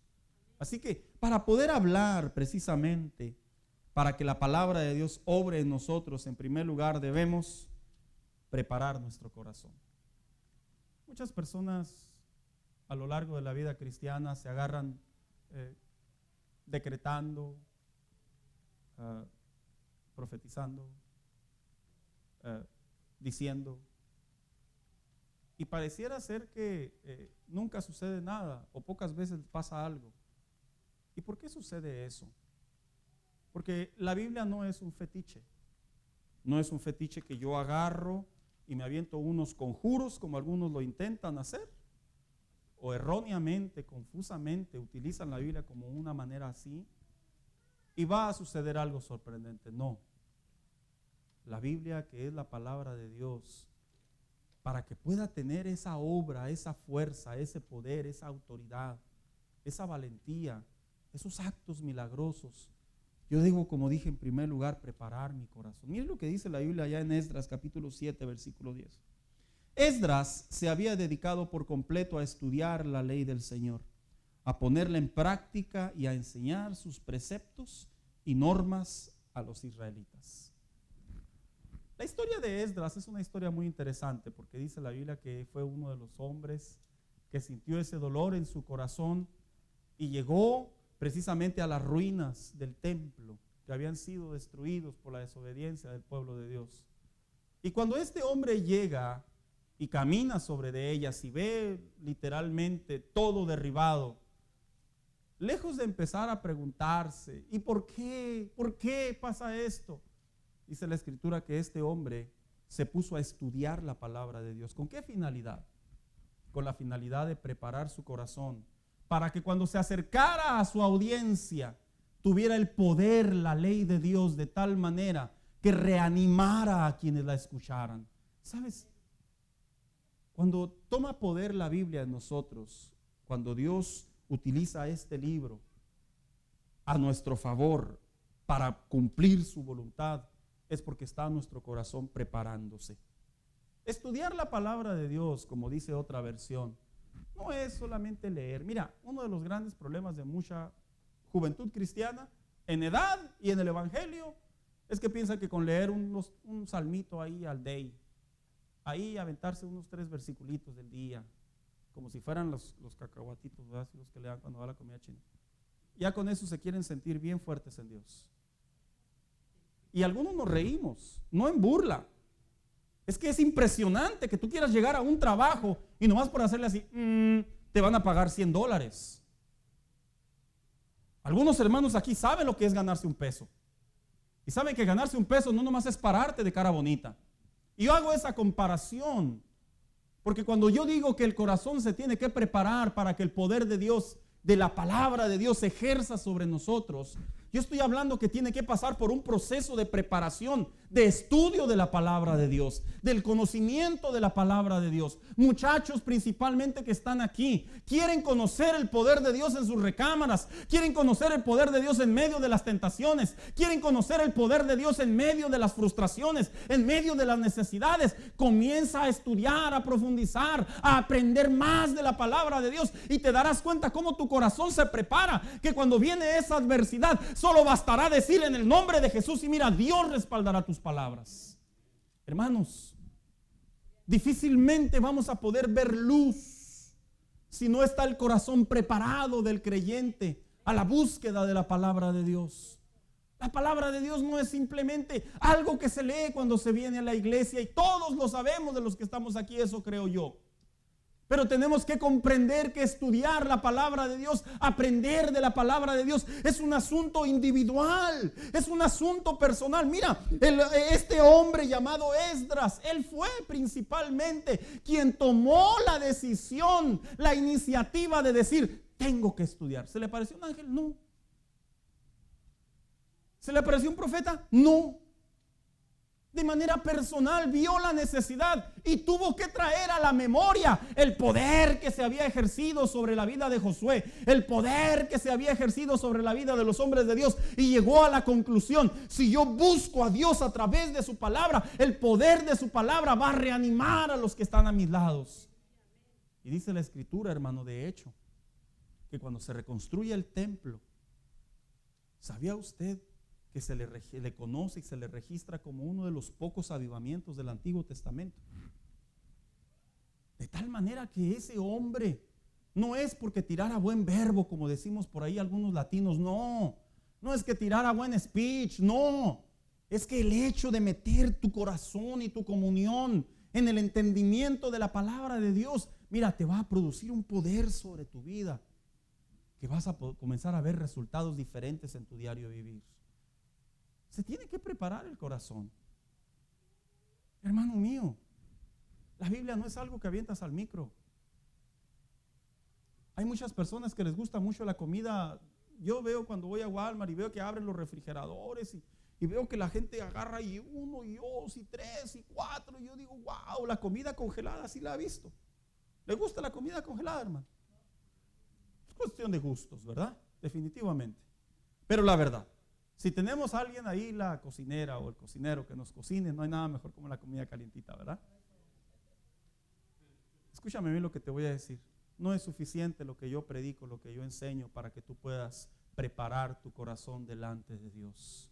Así que para poder hablar precisamente, para que la palabra de Dios obre en nosotros, en primer lugar debemos preparar nuestro corazón. Muchas personas a lo largo de la vida cristiana se agarran decretando, profetizando, diciendo, y pareciera ser que nunca sucede nada o pocas veces pasa algo. ¿Y por qué sucede eso? Porque la Biblia no es un fetiche. No es un fetiche que yo agarro y me aviento unos conjuros como algunos lo intentan hacer, o erróneamente, confusamente utilizan la Biblia como una manera así y va a suceder algo sorprendente. No. La Biblia, que es la palabra de Dios, para que pueda tener esa obra, esa fuerza, ese poder, esa autoridad, esa valentía, esos actos milagrosos, yo digo, como dije en primer lugar, preparar mi corazón. Miren lo que dice la Biblia allá en Esdras capítulo 7, versículo 10. Esdras se había dedicado por completo a estudiar la ley del Señor, a ponerla en práctica y a enseñar sus preceptos y normas a los israelitas. La historia de Esdras es una historia muy interesante porque dice la Biblia que fue uno de los hombres que sintió ese dolor en su corazón y llegó precisamente a las ruinas del templo que habían sido destruidos por la desobediencia del pueblo de Dios. Y cuando este hombre llega y camina sobre de ellas y ve literalmente todo derribado, lejos de empezar a preguntarse, ¿y por qué? ¿Por qué pasa esto? Dice la Escritura que este hombre se puso a estudiar la palabra de Dios. ¿Con qué finalidad? Con la finalidad de preparar su corazón para que cuando se acercara a su audiencia tuviera el poder, la ley de Dios, de tal manera que reanimara a quienes la escucharan. ¿Sabes? Cuando toma poder la Biblia en nosotros, cuando Dios utiliza este libro a nuestro favor para cumplir su voluntad, es porque está nuestro corazón preparándose. Estudiar la palabra de Dios, como dice otra versión, no es solamente leer. Mira, uno de los grandes problemas de mucha juventud cristiana, en edad y en el evangelio, es que piensan que con leer un salmito ahí al day, ahí aventarse unos 3 versiculitos del día, como si fueran los cacahuatitos, ¿verdad? Los que le dan cuando va a la comida china. Ya con eso se quieren sentir bien fuertes en Dios. Y algunos nos reímos, no en burla. Es que es impresionante que tú quieras llegar a un trabajo y nomás por hacerle así, te van a pagar $100. Algunos hermanos aquí saben lo que es ganarse un peso. Y saben que ganarse un peso no nomás es pararte de cara bonita. Y yo hago esa comparación, porque cuando yo digo que el corazón se tiene que preparar para que el poder de Dios, de la palabra de Dios, se ejerza sobre nosotros, yo estoy hablando que tiene que pasar por un proceso de preparación, de estudio de la palabra de Dios, del conocimiento de la palabra de Dios. Muchachos principalmente que están aquí, quieren conocer el poder de Dios en sus recámaras, quieren conocer el poder de Dios en medio de las tentaciones, quieren conocer el poder de Dios en medio de las frustraciones, en medio de las necesidades. Comienza a estudiar, a profundizar, a aprender más de la palabra de Dios y te darás cuenta cómo tu corazón se prepara, que cuando viene esa adversidad, solo bastará decir en el nombre de Jesús y mira, Dios respaldará tus palabras. Hermanos, difícilmente vamos a poder ver luz si no está el corazón preparado del creyente a la búsqueda de la palabra de Dios. La palabra de Dios no es simplemente algo que se lee cuando se viene a la iglesia y todos lo sabemos de los que estamos aquí, eso creo yo. Pero tenemos que comprender que estudiar la palabra de Dios, aprender de la palabra de Dios, es un asunto individual, es un asunto personal. Mira, este hombre llamado Esdras, él fue principalmente quien tomó la decisión, la iniciativa de decir, tengo que estudiar. ¿Se le apareció un ángel? No. ¿Se le apareció un profeta? No. De manera personal vio la necesidad y tuvo que traer a la memoria el poder que se había ejercido sobre la vida de Josué, el poder que se había ejercido sobre la vida de los hombres de Dios, y llegó a la conclusión: si yo busco a Dios a través de su palabra, el poder de su palabra va a reanimar a los que están a mis lados. Y dice la escritura, hermano, de hecho, que cuando se reconstruye el templo, ¿sabía usted que se le conoce y se le registra como uno de los pocos avivamientos del Antiguo Testamento? De tal manera que ese hombre no es porque tirara buen verbo, como decimos por ahí algunos latinos, no es que tirara buen speech, no, es que el hecho de meter tu corazón y tu comunión en el entendimiento de la palabra de Dios, mira, te va a producir un poder sobre tu vida, que vas a comenzar a ver resultados diferentes en tu diario vivir. Se tiene que preparar el corazón. Hermano mío, la Biblia no es algo que avientas al micro. Hay muchas personas que les gusta mucho la comida. Yo veo cuando voy a Walmart y veo que abren los refrigeradores y veo que la gente agarra y 1 y 2 y 3 y 4. Y yo digo, wow, la comida congelada sí la ha visto. ¿Le gusta la comida congelada, hermano? Es cuestión de gustos, ¿verdad? Definitivamente. Pero la verdad, si tenemos a alguien ahí, la cocinera o el cocinero que nos cocine, no hay nada mejor como la comida calientita, ¿verdad? Escúchame bien lo que te voy a decir. No es suficiente lo que yo predico, lo que yo enseño para que tú puedas preparar tu corazón delante de Dios.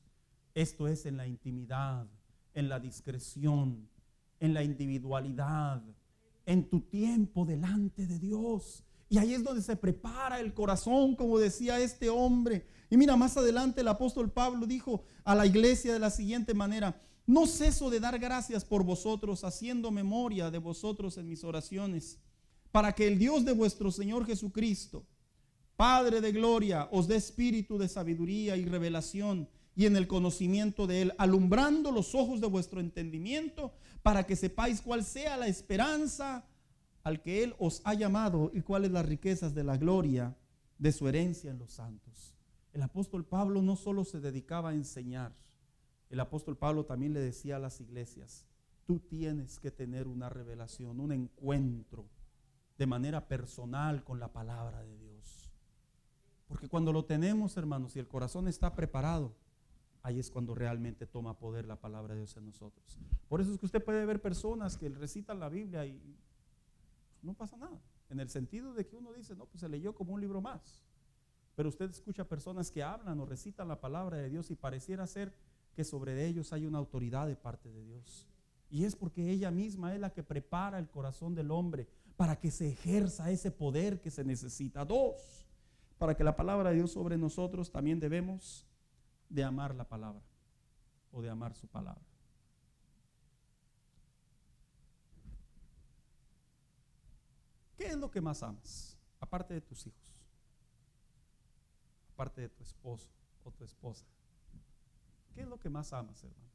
Esto es en la intimidad, en la discreción, en la individualidad, en tu tiempo delante de Dios. Y ahí es donde se prepara el corazón, como decía este hombre. Y mira, más adelante el apóstol Pablo dijo a la iglesia de la siguiente manera: no ceso de dar gracias por vosotros, haciendo memoria de vosotros en mis oraciones, para que el Dios de vuestro Señor Jesucristo, Padre de gloria, os dé espíritu de sabiduría y revelación, y en el conocimiento de Él, alumbrando los ojos de vuestro entendimiento, para que sepáis cuál sea la esperanza al que Él os ha llamado y cuáles las riquezas de la gloria de su herencia en los santos. El apóstol Pablo no solo se dedicaba a enseñar, el apóstol Pablo también le decía a las iglesias: tú tienes que tener una revelación, un encuentro de manera personal con la palabra de Dios. Porque cuando lo tenemos, hermanos, y el corazón está preparado, ahí es cuando realmente toma poder la palabra de Dios en nosotros. Por eso es que usted puede ver personas que recitan la Biblia y no pasa nada, en el sentido de que uno dice, no, pues se leyó como un libro más. Pero usted escucha personas que hablan o recitan la palabra de Dios y pareciera ser que sobre ellos hay una autoridad de parte de Dios. Y es porque ella misma es la que prepara el corazón del hombre para que se ejerza ese poder que se necesita. 2, para que la palabra de Dios sobre nosotros, también debemos de amar la palabra o de amar su palabra. ¿Qué es lo que más amas? Aparte de tus hijos, aparte de tu esposo o tu esposa. ¿Qué es lo que más amas, hermano?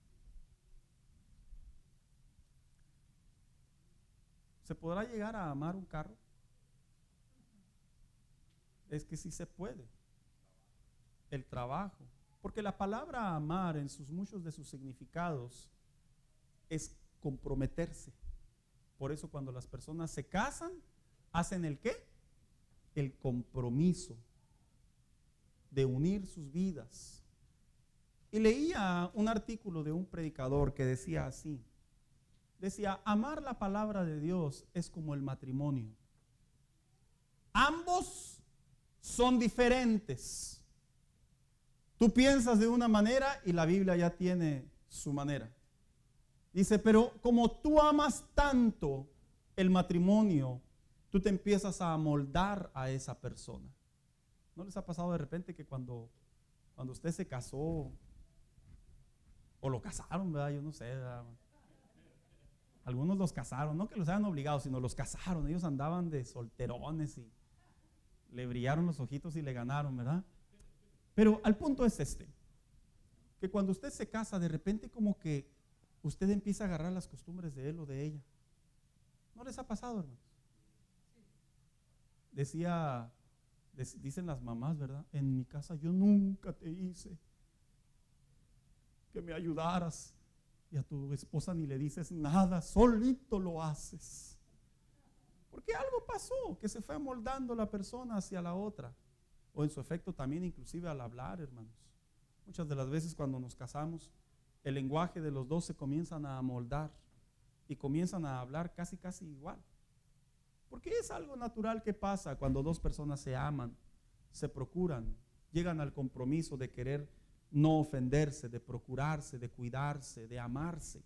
¿Se podrá llegar a amar un carro? Es que sí se puede. El trabajo. Porque la palabra amar en muchos de sus significados es comprometerse. Por eso cuando las personas se casan, hacen ¿el qué? El compromiso de unir sus vidas. Y leía un artículo de un predicador que decía así. Decía, amar la palabra de Dios es como el matrimonio. Ambos son diferentes. Tú piensas de una manera y la Biblia ya tiene su manera. Dice, pero como tú amas tanto el matrimonio, tú te empiezas a amoldar a esa persona. ¿No les ha pasado de repente que cuando usted se casó o lo casaron, ¿verdad? Yo no sé, ¿verdad? Algunos los casaron, no que los hayan obligado, sino los casaron. Ellos andaban de solterones y le brillaron los ojitos y le ganaron, ¿verdad? Pero al punto es este, que cuando usted se casa, de repente como que usted empieza a agarrar las costumbres de él o de ella. ¿No les ha pasado, hermanos? Dicen las mamás, ¿verdad? En mi casa yo nunca te hice que me ayudaras y a tu esposa ni le dices nada, solito lo haces. Porque algo pasó, que se fue amoldando la persona hacia la otra. O en su efecto también inclusive al hablar, hermanos. Muchas de las veces cuando nos casamos, el lenguaje de los dos se comienzan a amoldar y comienzan a hablar casi igual. Porque es algo natural que pasa cuando dos personas se aman, se procuran, llegan al compromiso de querer no ofenderse, de procurarse, de cuidarse, de amarse.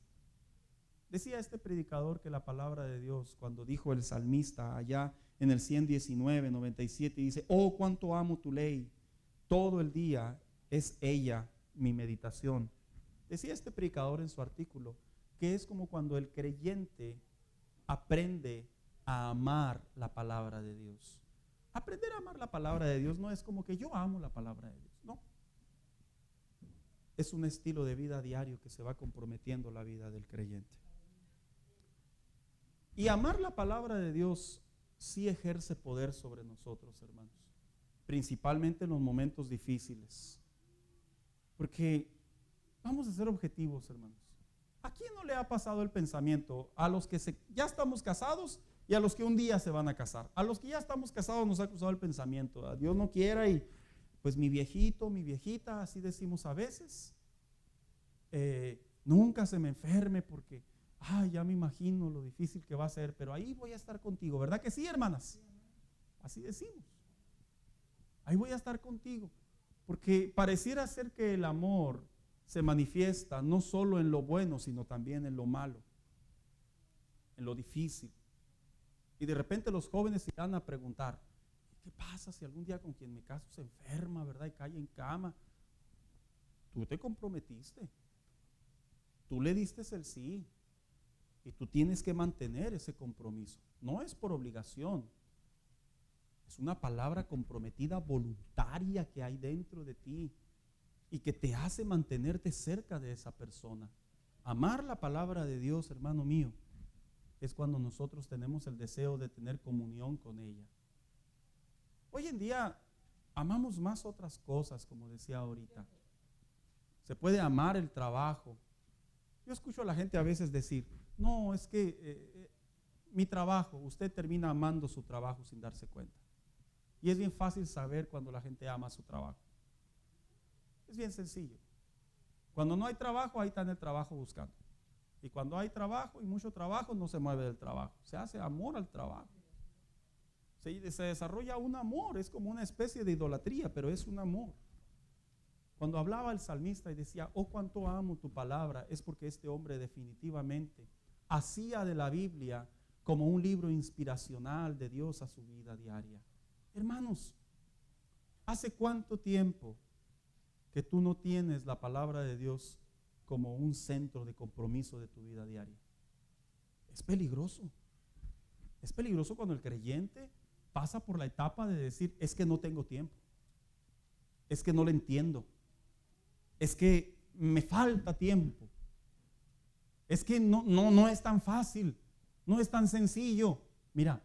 Decía este predicador que la palabra de Dios, cuando dijo el salmista allá en el 119, 97, dice: oh, cuánto amo tu ley, todo el día es ella mi meditación. Decía este predicador en su artículo que es como cuando el creyente aprende a amar la palabra de Dios. Aprender a amar la palabra de Dios no es como que yo amo la palabra de Dios, no. Es un estilo de vida diario que se va comprometiendo la vida del creyente. Y amar la palabra de Dios sí ejerce poder sobre nosotros, hermanos, principalmente en los momentos difíciles. Porque vamos a ser objetivos, hermanos. ¿A quién no le ha pasado el pensamiento? A los que ya estamos casados y a los que un día se van a casar. A los que ya estamos casados nos ha cruzado el pensamiento: a Dios no quiera y pues mi viejito, mi viejita, así decimos a veces, nunca se me enferme porque ya me imagino lo difícil que va a ser, pero ahí voy a estar contigo. ¿Verdad que sí, hermanas? Así decimos. Ahí voy a estar contigo. Porque pareciera ser que el amor se manifiesta no solo en lo bueno, sino también en lo malo, en lo difícil. Y de repente los jóvenes se van a preguntar: ¿qué pasa si algún día con quien me caso se enferma, verdad, y cae en cama? Tú te comprometiste, tú le diste el sí, y tú tienes que mantener ese compromiso. No es por obligación, es una palabra comprometida voluntaria que hay dentro de ti y que te hace mantenerte cerca de esa persona. Amar la palabra de Dios, hermano mío, es cuando nosotros tenemos el deseo de tener comunión con ella. Hoy en día amamos más otras cosas, como decía ahorita. Se puede amar el trabajo. Yo escucho a la gente a veces decir: no, es que mi trabajo, usted termina amando su trabajo sin darse cuenta. Y es bien fácil saber cuando la gente ama su trabajo. Es bien sencillo. Cuando no hay trabajo, ahí está en el trabajo buscando. Y cuando hay trabajo y mucho trabajo, no se mueve del trabajo. Se hace amor al trabajo. Se desarrolla un amor, es como una especie de idolatría, pero es un amor. Cuando hablaba el salmista y decía: oh, cuánto amo tu palabra, es porque este hombre definitivamente hacía de la Biblia como un libro inspiracional de Dios a su vida diaria. Hermanos, ¿hace cuánto tiempo que tú no tienes la palabra de Dios como un centro de compromiso de tu vida diaria? Es peligroso. Es peligroso cuando el creyente pasa por la etapa de decir: es que no tengo tiempo, es que no lo entiendo, es que me falta tiempo, es que no es tan fácil, no es tan sencillo. Mira,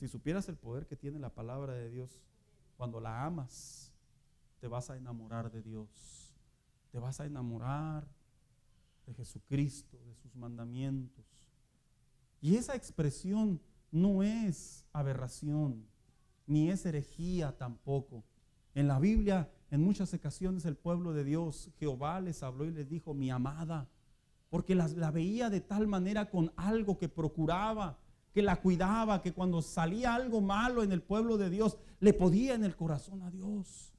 si supieras el poder que tiene la palabra de Dios, cuando la amas, te vas a enamorar de Dios, te vas a enamorar de Jesucristo, de sus mandamientos. Y esa expresión no es aberración, ni es herejía tampoco. En la Biblia, en muchas ocasiones el pueblo de Dios, Jehová les habló y les dijo: mi amada, porque la veía de tal manera con algo que procuraba, que la cuidaba, que cuando salía algo malo en el pueblo de Dios, le podía en el corazón a Dios.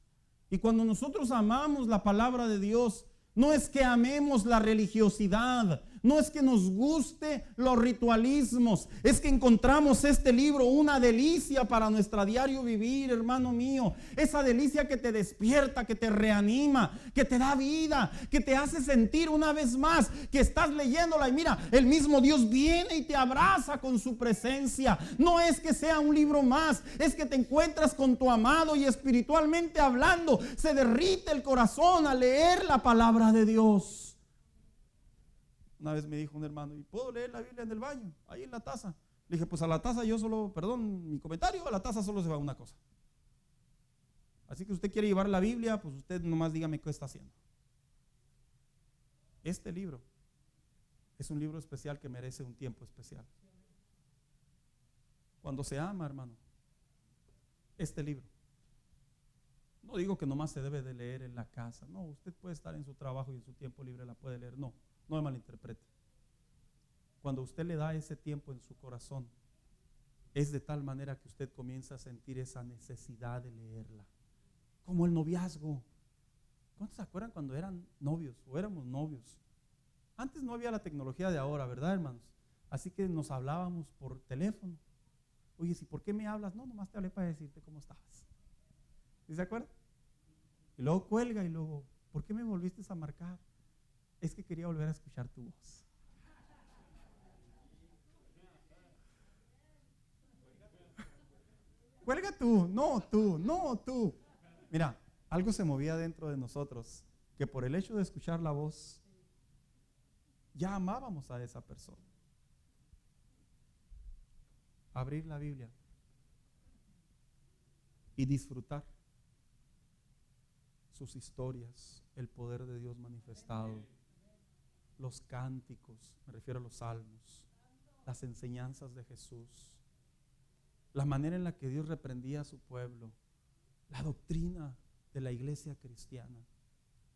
Y cuando nosotros amamos la palabra de Dios, no es que amemos la religiosidad, no es que nos guste los ritualismos, es que encontramos este libro una delicia para nuestro diario vivir, hermano mío. Esa delicia que te despierta, que te reanima, que te da vida, que te hace sentir una vez más que estás leyéndola y mira, el mismo Dios viene y te abraza con su presencia. No es que sea un libro más, es que te encuentras con tu amado y espiritualmente hablando, se derrite el corazón al leer la palabra de Dios. Una vez me dijo un hermano: ¿y puedo leer la Biblia en el baño? Ahí en la taza. Le dije: pues a la taza yo solo, perdón mi comentario, a la taza solo se va una cosa. Así que usted quiere llevar la Biblia, pues usted nomás dígame qué está haciendo. Este libro Es un libro especial que merece un tiempo especial. Cuando se ama, hermano, este libro. No digo que nomás se debe de leer en la casa. No, usted puede estar en su trabajo y en su tiempo libre la puede leer. No, no me malinterprete. Cuando usted le da ese tiempo en su corazón, es de tal manera que usted comienza a sentir esa necesidad de leerla. Como el noviazgo. ¿Cuántos se acuerdan cuando eran novios o éramos novios? Antes no había la tecnología de ahora, ¿verdad, hermanos? Así que nos hablábamos por teléfono. Oye, ¿y por qué me hablas? No, nomás te hablé para decirte cómo estabas. ¿Sí se acuerdan? Y luego cuelga y luego, ¿por qué me volviste a marcar? Es que quería volver a escuchar tu voz. Cuelga tú, no tú, no tú. Mira, algo se movía dentro de nosotros, que por el hecho de escuchar la voz, ya amábamos a esa persona. Abrir la Biblia y disfrutar sus historias, el poder de Dios manifestado, los cánticos, me refiero a los salmos, las enseñanzas de Jesús, la manera en la que Dios reprendía a su pueblo, la doctrina de la iglesia cristiana.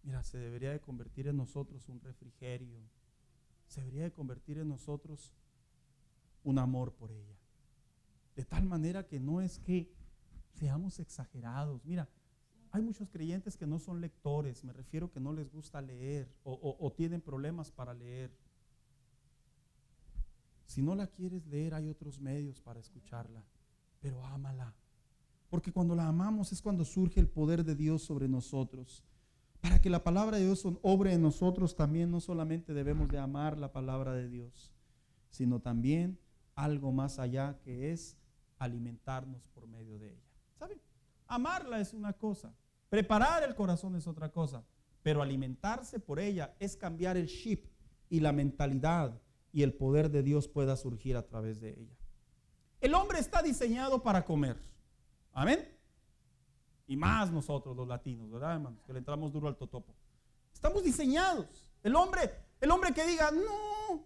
Mira, se debería de convertir en nosotros un refrigerio, se debería de convertir en nosotros un amor por ella. De tal manera que no es que seamos exagerados. Mira, hay muchos creyentes que no son lectores, me refiero que no les gusta leer o tienen problemas para leer. Si no la quieres leer, hay otros medios para escucharla, pero ámala. Porque cuando la amamos es cuando surge el poder de Dios sobre nosotros. Para que la palabra de Dios obre en nosotros también no solamente debemos de amar la palabra de Dios, sino también algo más allá, que es alimentarnos por medio de ella. ¿Saben? Amarla es una cosa, preparar el corazón es otra cosa, pero alimentarse por ella es cambiar el chip y la mentalidad, y el poder de Dios pueda surgir a través de ella. El hombre está diseñado para comer. Amén. Y más nosotros los latinos, ¿verdad, hermanos? Que le entramos duro al totopo. Estamos diseñados. El hombre que diga, no,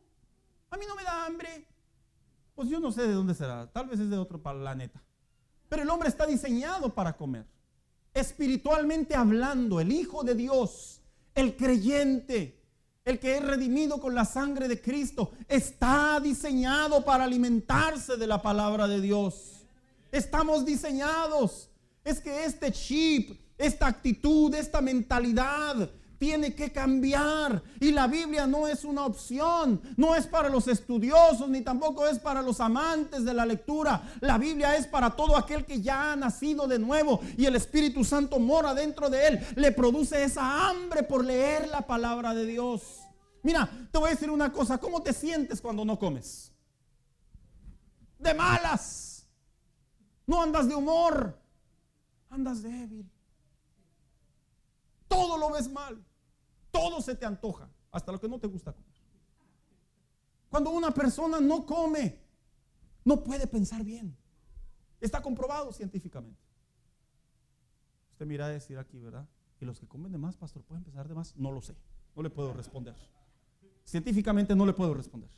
a mí no me da hambre, pues yo no sé de dónde será, tal vez es de otro planeta. Pero el hombre está diseñado para comer. Espiritualmente hablando, el Hijo de Dios, el creyente, el que es redimido con la sangre de Cristo, está diseñado para alimentarse de la palabra de Dios. Estamos diseñados. Es que este chip, esta actitud, esta mentalidad tiene que cambiar. Y la Biblia no es una opción, no es para los estudiosos, ni tampoco es para los amantes de la lectura. La Biblia es para todo aquel que ya ha nacido de nuevo y el Espíritu Santo mora dentro de él. Le produce esa hambre por leer la palabra de Dios. Mira, te voy a decir una cosa. ¿Cómo te sientes cuando no comes? De malas. No andas de humor. Andas débil. Todo lo ves mal. Todo se te antoja, hasta lo que no te gusta comer. Cuando una persona no come, no puede pensar bien. Está comprobado científicamente. Usted mira a decir aquí, ¿verdad? Y los que comen de más, pastor, ¿pueden pensar de más? No lo sé, no le puedo responder. Científicamente no le puedo responder.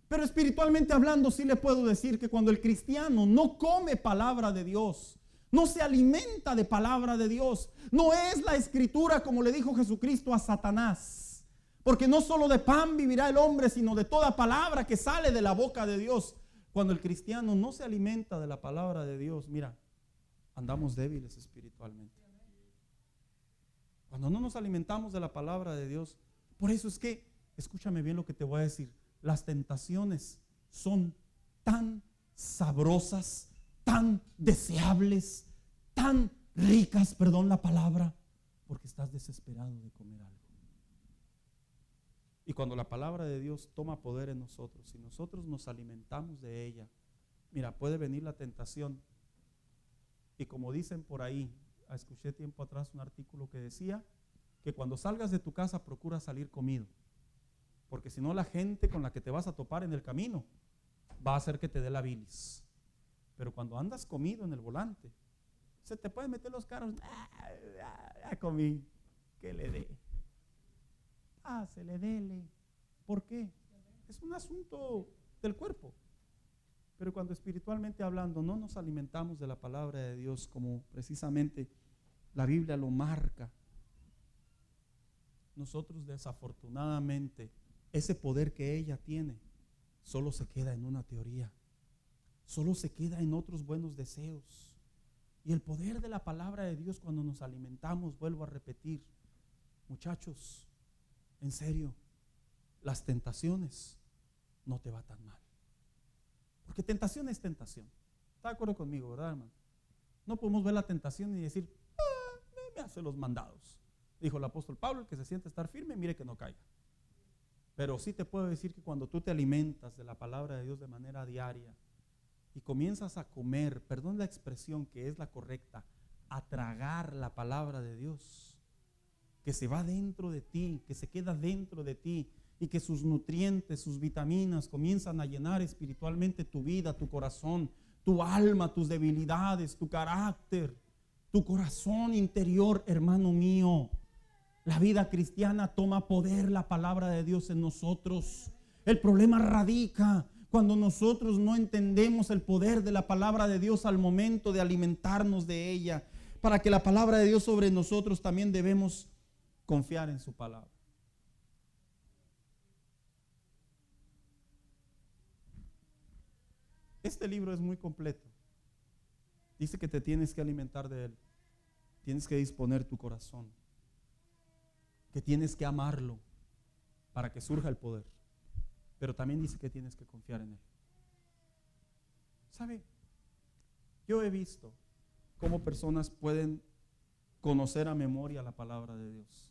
Pero espiritualmente hablando sí le puedo decir que cuando el cristiano no come palabra de Dios, no se alimenta de palabra de Dios, no es la escritura como le dijo Jesucristo a Satanás, porque no solo de pan vivirá el hombre, sino de toda palabra que sale de la boca de Dios. Cuando el cristiano no se alimenta de la palabra de Dios, mira, andamos débiles espiritualmente. Cuando no nos alimentamos de la palabra de Dios, por eso es que, escúchame bien lo que te voy a decir, las tentaciones son tan sabrosas, tan deseables, tan ricas, perdón la palabra, porque estás desesperado de comer algo. Y cuando la palabra de Dios toma poder en nosotros, si nosotros nos alimentamos de ella, mira, puede venir la tentación. Y como dicen por ahí, escuché tiempo atrás un artículo que decía que cuando salgas de tu casa procura salir comido, porque si no la gente con la que te vas a topar en el camino va a hacer que te dé la bilis. Pero cuando andas comido en el volante, se te pueden meter los carros. Comí, que le dé. Se le dele. ¿Por qué? es un asunto del cuerpo. Pero cuando espiritualmente hablando no nos alimentamos de la palabra de Dios como precisamente la Biblia lo marca, nosotros desafortunadamente ese poder que ella tiene solo se queda en una teoría, solo se queda en otros buenos deseos. Y el poder de la palabra de Dios cuando nos alimentamos, vuelvo a repetir, muchachos, en serio, las tentaciones no te va tan mal. Porque tentación es tentación. ¿Está de acuerdo conmigo, verdad, hermano? No podemos ver la tentación y decir, me hace los mandados. Dijo el apóstol Pablo, el que se siente estar firme, mire que no caiga. Pero sí te puedo decir que cuando tú te alimentas de la palabra de Dios de manera diaria y comienzas a comer, perdón la expresión que es la correcta, a tragar la palabra de Dios, que se va dentro de ti, que se queda dentro de ti, y que sus nutrientes, sus vitaminas comienzan a llenar espiritualmente tu vida, tu corazón, tu alma, tus debilidades, tu carácter, tu corazón interior, hermano mío. La vida cristiana toma poder la palabra de Dios en nosotros. El problema radica cuando nosotros no entendemos el poder de la palabra de Dios al momento de alimentarnos de ella. Para que la palabra de Dios sobre nosotros también debemos confiar en su palabra. Este libro es muy completo. Dice que te tienes que alimentar de él. Tienes que disponer tu corazón. Que tienes que amarlo para que surja el poder. Pero también dice que tienes que confiar en él. ¿Sabe? Yo he visto cómo personas pueden conocer a memoria la palabra de Dios.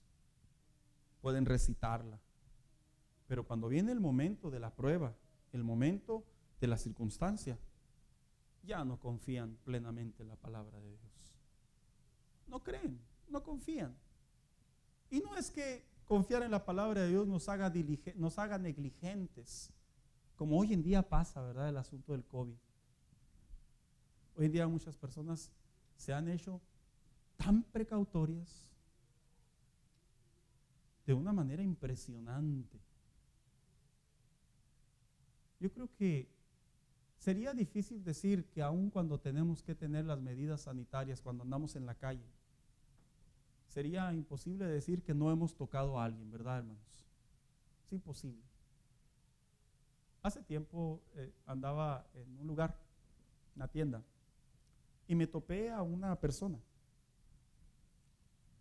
Pueden recitarla. Pero cuando viene el momento de la prueba, el momento de la circunstancia, ya no confían plenamente en la palabra de Dios. No creen, no confían. Y no es que confiar en la palabra de Dios nos haga negligentes, como hoy en día pasa, ¿verdad? El asunto del COVID. Hoy en día muchas personas se han hecho tan precautorias de una manera impresionante. Yo creo que sería difícil decir que aun cuando tenemos que tener las medidas sanitarias cuando andamos en la calle, sería imposible decir que no hemos tocado a alguien, ¿verdad, hermanos? Es imposible. Hace tiempo andaba en un lugar, una tienda, y me topé a una persona.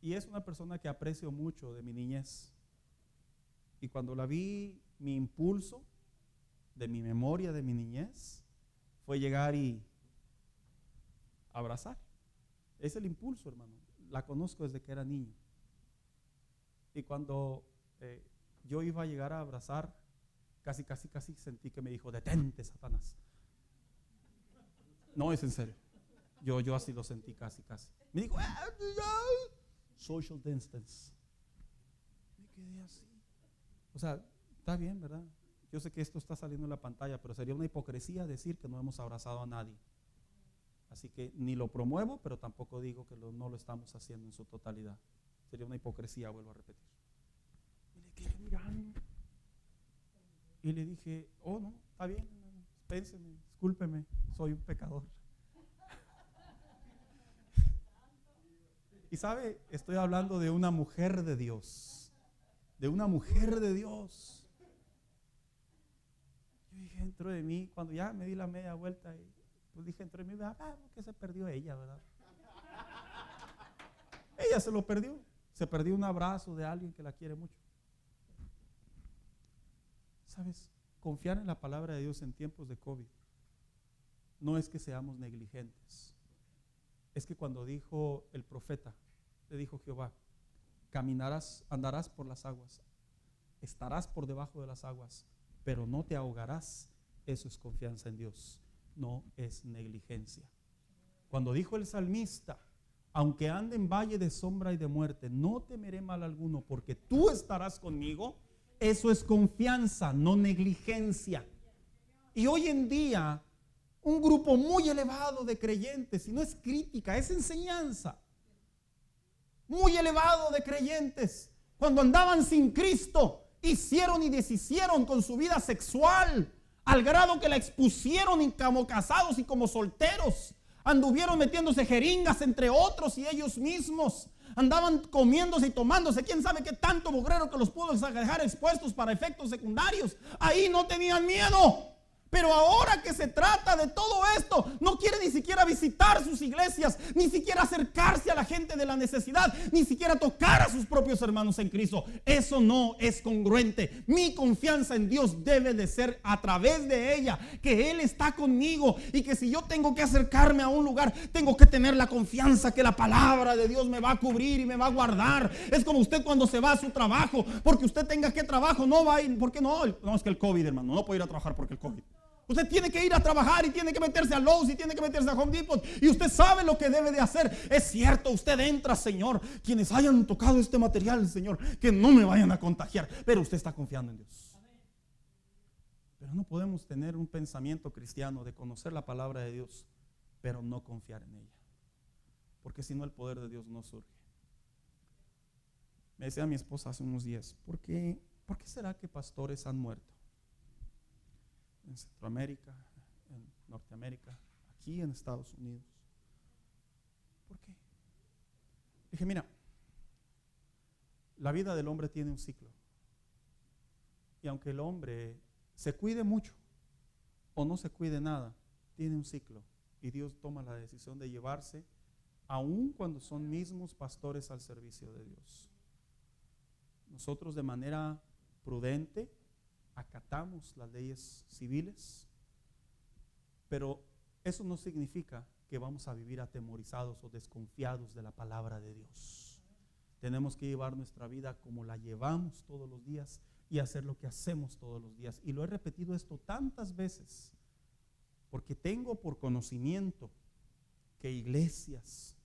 Y es una persona que aprecio mucho de mi niñez. Y cuando la vi, mi impulso de mi memoria de mi niñez fue llegar y abrazar. Es el impulso, hermano. La conozco desde que era niño. Y cuando yo iba a llegar a abrazar, casi sentí que me dijo, detente, Satanás. No, es en serio. Yo así lo sentí casi. Me dijo, social distance. Me quedé así. O sea, está bien, ¿verdad? Yo sé que esto está saliendo en la pantalla, pero sería una hipocresía decir que no hemos abrazado a nadie. Así que ni lo promuevo, pero tampoco digo que no lo estamos haciendo en su totalidad. Sería una hipocresía, vuelvo a repetir. Y le quedé mirando. Y le dije, oh no, está bien, dispénseme, discúlpeme, soy un pecador. Y sabe, estoy hablando de una mujer de Dios. De una mujer de Dios. Yo dije, dentro de mí, cuando ya me di la media vuelta, pues dije dentro de mí, que se perdió ella, ¿verdad? Ella se lo perdió. Se perdió un abrazo de alguien que la quiere mucho. ¿Sabes? Confiar en la palabra de Dios en tiempos de COVID no es que seamos negligentes. Es que cuando dijo el profeta, le dijo Jehová, caminarás, andarás por las aguas, estarás por debajo de las aguas, pero no te ahogarás. Eso es confianza en Dios, no es negligencia. Cuando dijo el salmista, aunque ande en valle de sombra y de muerte, no temeré mal alguno, porque tú estarás conmigo. Eso es confianza, no negligencia. Y hoy en día, un grupo muy elevado de creyentes, y no es crítica, es enseñanza, muy elevado de creyentes, cuando andaban sin Cristo, hicieron y deshicieron con su vida sexual, al grado que la expusieron como casados y como solteros. Anduvieron metiéndose jeringas entre otros y ellos mismos. Andaban comiéndose y tomándose quién sabe qué tanto mugrero que los pudo dejar expuestos para efectos secundarios. Ahí no tenían miedo. Pero ahora que se trata de todo esto, no quiere ni siquiera visitar sus iglesias, ni siquiera acercarse a la gente de la necesidad, ni siquiera tocar a sus propios hermanos en Cristo. Eso no es congruente. Mi confianza en Dios debe de ser a través de ella, que Él está conmigo y que si yo tengo que acercarme a un lugar, tengo que tener la confianza que la palabra de Dios me va a cubrir y me va a guardar. Es como usted cuando se va a su trabajo, porque usted tenga que trabajo, no va a ir, ¿por qué no? No, es que el COVID, hermano, no puedo ir a trabajar porque el COVID. Usted tiene que ir a trabajar y tiene que meterse a Lowe's y tiene que meterse a Home Depot y usted sabe lo que debe de hacer. Es cierto, usted entra, Señor, quienes hayan tocado este material, Señor, que no me vayan a contagiar, pero usted está confiando en Dios. Pero no podemos tener un pensamiento cristiano de conocer la palabra de Dios, pero no confiar en ella, porque si no el poder de Dios no surge. Me decía mi esposa hace unos días, ¿por qué será que pastores han muerto? En Centroamérica, en Norteamérica, aquí en Estados Unidos. ¿Por qué? Dije, mira, la vida del hombre tiene un ciclo. Y aunque el hombre se cuide mucho o no se cuide nada, tiene un ciclo. Y Dios toma la decisión de llevarse, aun cuando son mismos pastores al servicio de Dios. Nosotros de manera prudente acatamos las leyes civiles, pero eso no significa que vamos a vivir atemorizados o desconfiados de la palabra de Dios. Tenemos que llevar nuestra vida como la llevamos todos los días y hacer lo que hacemos todos los días. Y lo he repetido esto tantas veces, porque tengo por conocimiento que iglesias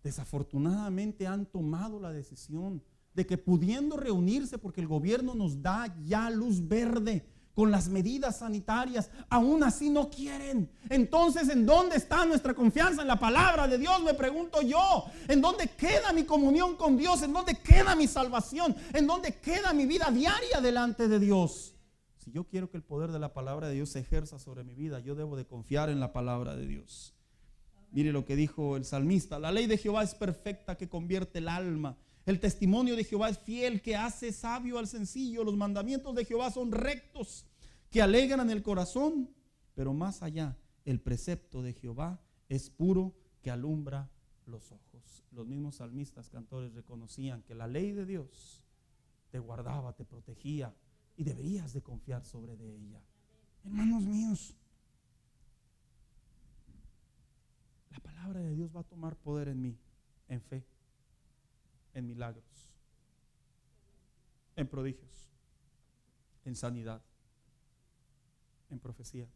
desafortunadamente han tomado la decisión de que pudiendo reunirse porque el gobierno nos da ya luz verde con las medidas sanitarias, aún así no quieren. Entonces, ¿en dónde está nuestra confianza en la palabra de Dios? Me pregunto yo. ¿En dónde queda mi comunión con Dios? ¿En dónde queda mi salvación? ¿En dónde queda mi vida diaria delante de Dios? Si yo quiero que el poder de la palabra de Dios se ejerza sobre mi vida, yo debo de confiar en la palabra de Dios. Mire lo que dijo el salmista: la ley de Jehová es perfecta, que convierte el alma. El testimonio de Jehová es fiel, que hace sabio al sencillo. Los mandamientos de Jehová son rectos, que alegran el corazón. Pero más allá, el precepto de Jehová es puro, que alumbra los ojos. Los mismos salmistas, cantores, reconocían que la ley de Dios te guardaba, te protegía, y deberías de confiar sobre de ella. Hermanos míos, la palabra de Dios va a tomar poder en mí, en fe, en milagros, en prodigios, en sanidad, en profecía,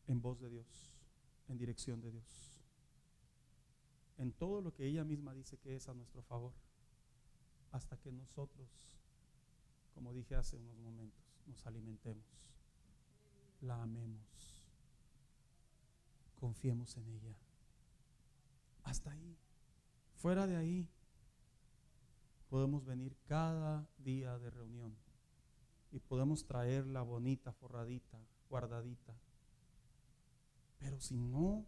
en voz de Dios, en dirección de Dios, en todo lo que ella misma dice que es a nuestro favor, hasta que nosotros, como dije hace unos momentos, nos alimentemos, la amemos, confiemos en ella. Hasta ahí. Fuera de ahí, podemos venir cada día de reunión y podemos traerla bonita, forradita, guardadita. Pero si no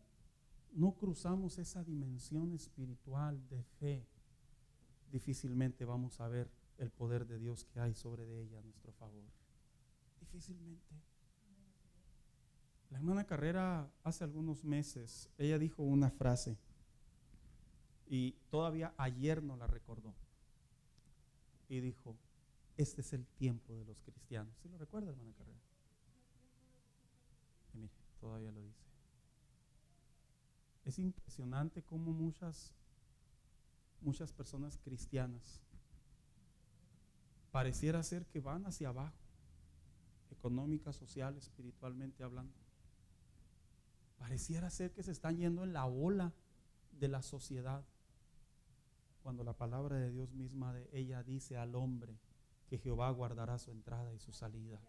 cruzamos esa dimensión espiritual de fe, difícilmente vamos a ver el poder de Dios que hay sobre de ella a nuestro favor. Difícilmente. La hermana Carrera hace algunos meses, ella dijo una frase y todavía ayer nos la recordó. Y dijo: este es el tiempo de los cristianos. ¿Sí lo recuerda, hermana Carrera? Y mire, todavía lo dice. Es impresionante cómo muchas personas cristianas pareciera ser que van hacia abajo, económica, social, espiritualmente hablando. Pareciera ser que se están yendo en la ola de la sociedad, cuando la palabra de Dios misma de ella dice al hombre que Jehová guardará su entrada y su salida.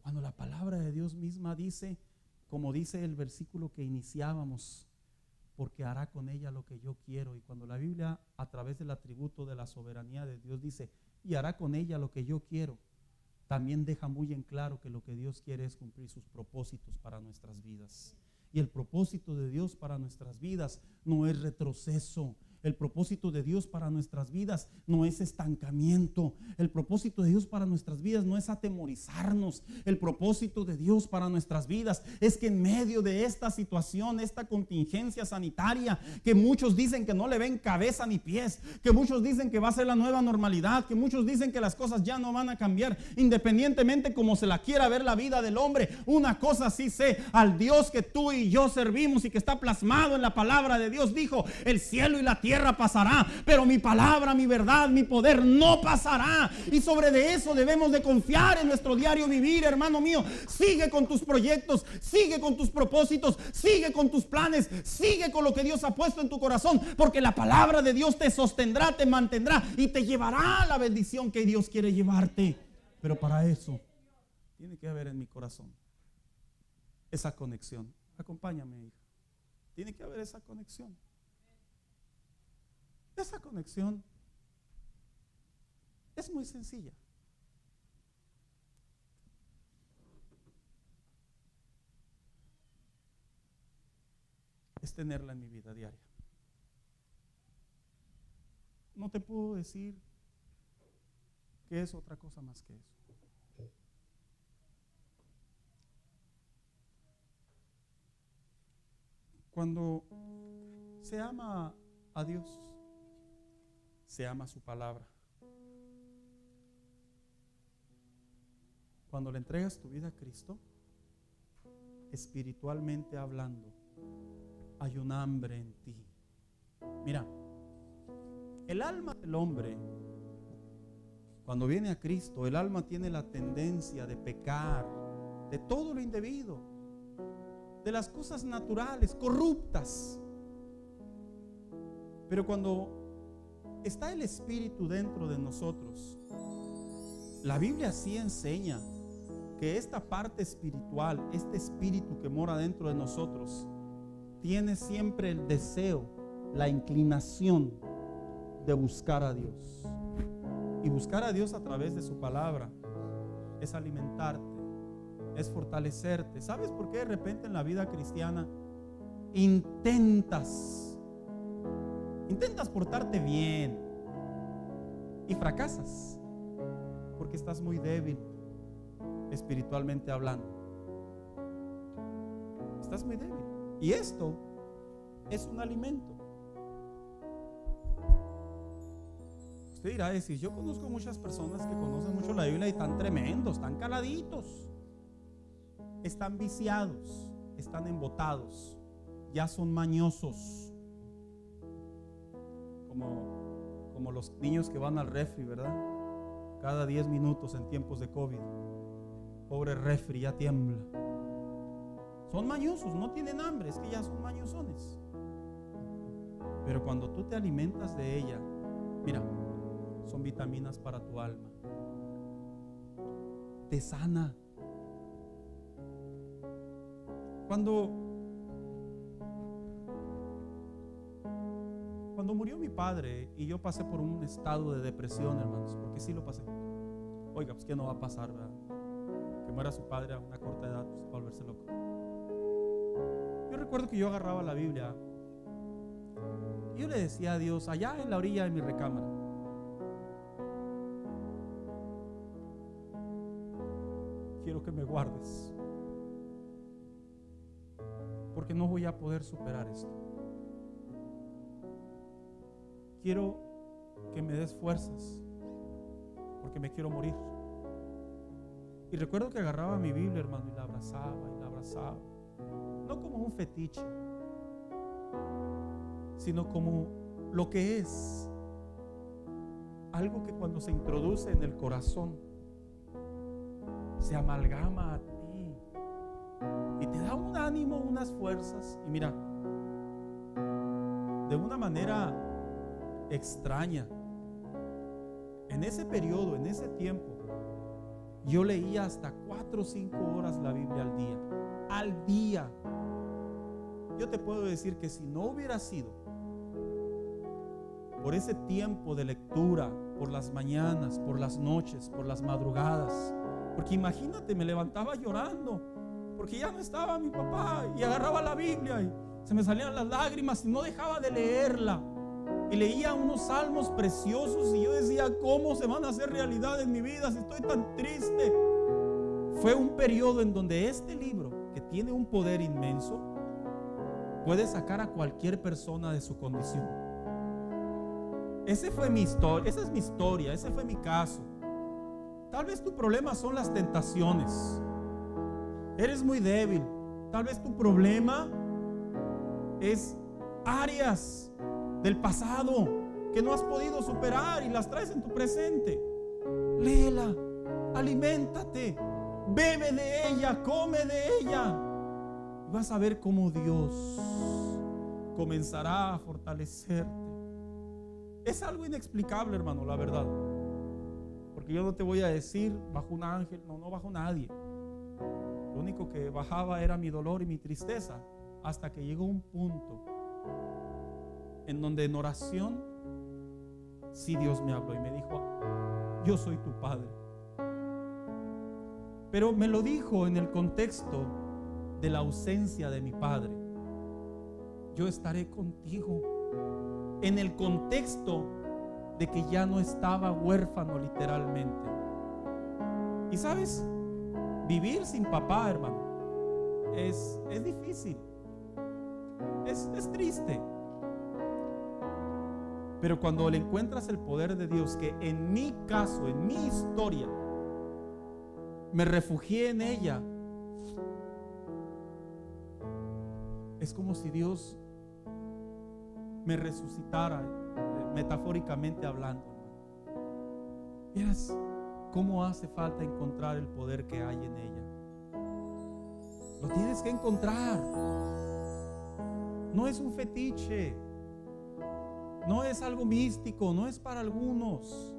Cuando la palabra de Dios misma dice, como dice el versículo que iniciábamos, porque hará con ella lo que yo quiero. Y cuando la Biblia, a través del atributo de la soberanía de Dios, dice, y hará con ella lo que yo quiero, también deja muy en claro que lo que Dios quiere es cumplir sus propósitos para nuestras vidas. Y el propósito de Dios para nuestras vidas no es retroceso. El propósito de Dios para nuestras vidas no es estancamiento. El propósito de Dios para nuestras vidas no es atemorizarnos. El propósito de Dios para nuestras vidas es que en medio de esta situación, esta contingencia sanitaria, que muchos dicen que no le ven cabeza ni pies, que muchos dicen que va a ser la nueva normalidad, que muchos dicen que las cosas ya no van a cambiar, independientemente como se la quiera ver la vida del hombre, una cosa sí sé, al Dios que tú y yo servimos y que está plasmado en la palabra de Dios, dijo, el cielo y la tierra pasará, pero mi palabra, mi verdad, mi poder no pasará. Y sobre de eso debemos de confiar en nuestro diario vivir, hermano mío. Sigue con tus proyectos, sigue con tus propósitos, sigue con tus planes, sigue con lo que Dios ha puesto en tu corazón, porque la palabra de Dios te sostendrá, te mantendrá y te llevará a la bendición que Dios quiere llevarte. Pero para eso tiene que haber en mi corazón esa conexión. Acompáñame, hija. Tiene que haber esa conexión. Esa conexión es muy sencilla. Es tenerla en mi vida diaria. No te puedo decir que es otra cosa más que eso. Cuando se ama a Dios, se ama su palabra. Cuando le entregas tu vida a Cristo, espiritualmente hablando, hay un hambre en ti. Mira, el alma del hombre, cuando viene a Cristo, el alma tiene la tendencia de pecar, de todo lo indebido, de las cosas naturales, corruptas. Pero cuando está el Espíritu dentro de nosotros, la Biblia sí enseña que esta parte espiritual, este espíritu que mora dentro de nosotros, tiene siempre el deseo, la inclinación de buscar a Dios. Y buscar a Dios a través de su palabra es alimentarte, es fortalecerte. ¿Sabes por qué de repente en la vida cristiana intentas portarte bien y fracasas? Porque estás muy débil espiritualmente hablando. Estás muy débil. Y esto es un alimento. Usted dirá, decir, yo conozco muchas personas que conocen mucho la Biblia y están tremendos, están caladitos, están viciados, están embotados, ya son mañosos. Como los niños que van al refri, ¿verdad? Cada 10 minutos en tiempos de COVID. Pobre refri, ya tiembla. Son mañosos, no tienen hambre, es que ya son mañosones. Pero cuando tú te alimentas de ella, mira, son vitaminas para tu alma. Te sana. Cuando murió mi padre y yo pasé por un estado de depresión, hermanos, porque sí lo pasé. Oiga, pues ¿qué no va a pasar, verdad? Que muera su padre a una corta edad, pues va a volverse loco. Yo recuerdo que yo agarraba la Biblia y yo le decía a Dios, allá en la orilla de mi recámara, quiero que me guardes, porque no voy a poder superar esto. Quiero que me des fuerzas, porque me quiero morir. Y recuerdo que agarraba mi Biblia, hermano, y la abrazaba y la abrazaba. No como un fetiche, sino como lo que es. Algo que cuando se introduce en el corazón, se amalgama a ti y te da un ánimo, unas fuerzas. Y mira, de una manera extraña, en ese periodo, en ese tiempo, yo leía hasta 4 o 5 horas la Biblia al día. yo te puedo decir que si no hubiera sido por ese tiempo de lectura, por las mañanas, por las noches, por las madrugadas, porque imagínate, me levantaba llorando porque ya no estaba mi papá, y agarraba la Biblia y se me salían las lágrimas y no dejaba de leerla, y leía unos salmos preciosos y yo decía, ¿cómo se van a hacer realidad en mi vida si estoy tan triste? Fue un periodo en donde este libro, que tiene un poder inmenso, puede sacar a cualquier persona de su condición. Esa fue mi historia, esa es mi historia, ese fue mi caso. Tal vez tu problema son las tentaciones. Eres muy débil. Tal vez tu problema es áreas del pasado que no has podido superar y las traes en tu presente. Léela, aliméntate, bebe de ella, come de ella. Y vas a ver cómo Dios comenzará a fortalecerte. Es algo inexplicable, hermano, la verdad. Porque yo no te voy a decir, bajó un ángel, no bajó nadie. Lo único que bajaba era mi dolor y mi tristeza, hasta que llegó un punto en donde en oración, sí, Dios me habló y me dijo, yo soy tu padre. Pero me lo dijo en el contexto de la ausencia de mi padre. Yo estaré contigo. En el contexto de que ya no estaba huérfano literalmente. Y sabes, vivir sin papá, hermano, es difícil, es triste. Pero cuando le encuentras el poder de Dios, que en mi caso, en mi historia, me refugié en ella, es como si Dios me resucitara, metafóricamente hablando. Miras cómo hace falta encontrar el poder que hay en ella. Lo tienes que encontrar. No es un fetiche, no es algo místico, no es para algunos.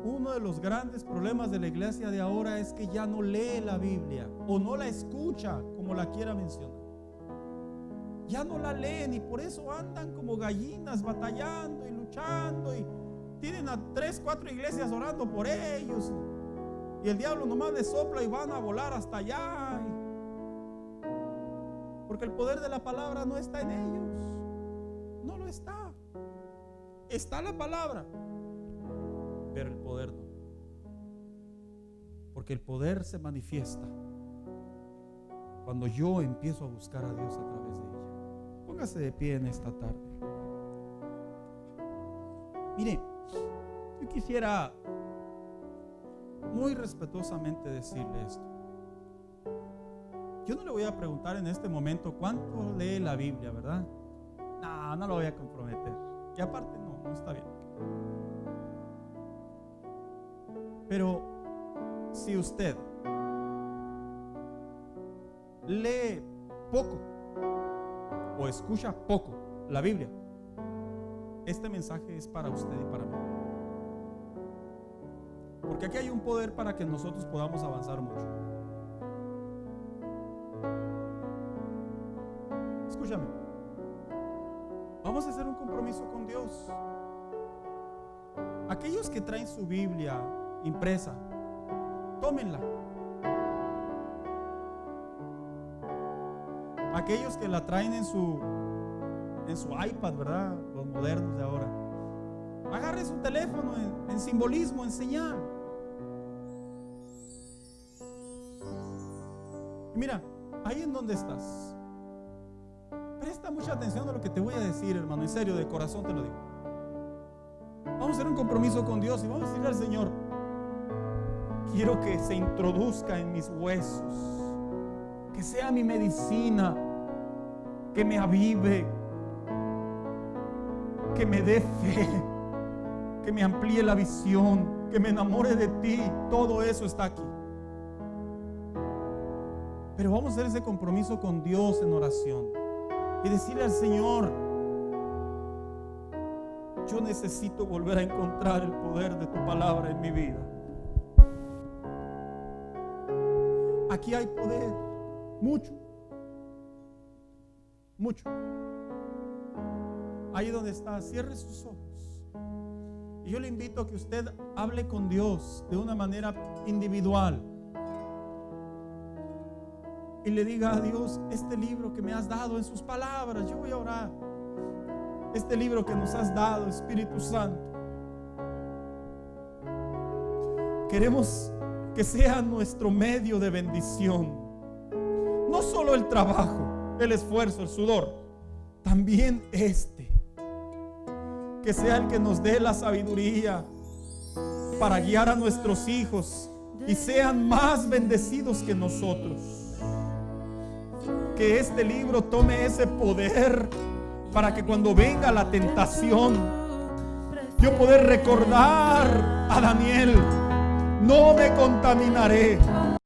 Uno de los grandes problemas de la iglesia de ahora es que ya no lee la Biblia o no la escucha, como la quiera mencionar. Ya no la leen y por eso andan como gallinas batallando y luchando, y tienen a 3, 4 iglesias orando por ellos, y el diablo nomás les sopla y van a volar hasta allá, porque el poder de la palabra no está en ellos. No lo está. Está la palabra, pero el poder no, porque el poder se manifiesta cuando yo empiezo a buscar a Dios a través de ella. Póngase de pie en esta tarde. Mire, yo quisiera muy respetuosamente decirle esto. Yo no le voy a preguntar en este momento cuánto lee la Biblia, ¿verdad? No lo voy a comprometer. Y aparte no está bien. Pero si usted lee poco o escucha poco la Biblia, este mensaje es para usted y para mí. Porque aquí hay un poder para que nosotros podamos avanzar mucho. Escúchame. Vamos a hacer un compromiso con Dios. Aquellos que traen su Biblia impresa, tómenla. Aquellos que la traen en su iPad, ¿verdad? Los modernos de ahora, agarre su teléfono en simbolismo, en señal. Y mira, ahí en donde estás, presta mucha atención a lo que te voy a decir, hermano, en serio, de corazón te lo digo. Vamos a hacer un compromiso con Dios y vamos a decirle al Señor, quiero que se introduzca en mis huesos, que sea mi medicina, que me avive, que me dé fe, que me amplíe la visión, que me enamore de ti. Todo eso está aquí. Pero vamos a hacer ese compromiso con Dios en oración y decirle al Señor, yo necesito volver a encontrar el poder de tu palabra en mi vida. Aquí hay poder. Mucho. Mucho. Ahí donde está, cierre sus ojos. Y yo le invito a que usted hable con Dios de una manera individual. Y le diga a Dios, este libro que me has dado en sus palabras, yo voy a orar. Este libro que nos has dado, Espíritu Santo, queremos que sea nuestro medio de bendición. No solo el trabajo, el esfuerzo, el sudor, también que sea el que nos dé la sabiduría para guiar a nuestros hijos y sean más bendecidos que nosotros. Que este libro tome ese poder para que cuando venga la tentación, yo poder recordar a Daniel: no me contaminaré,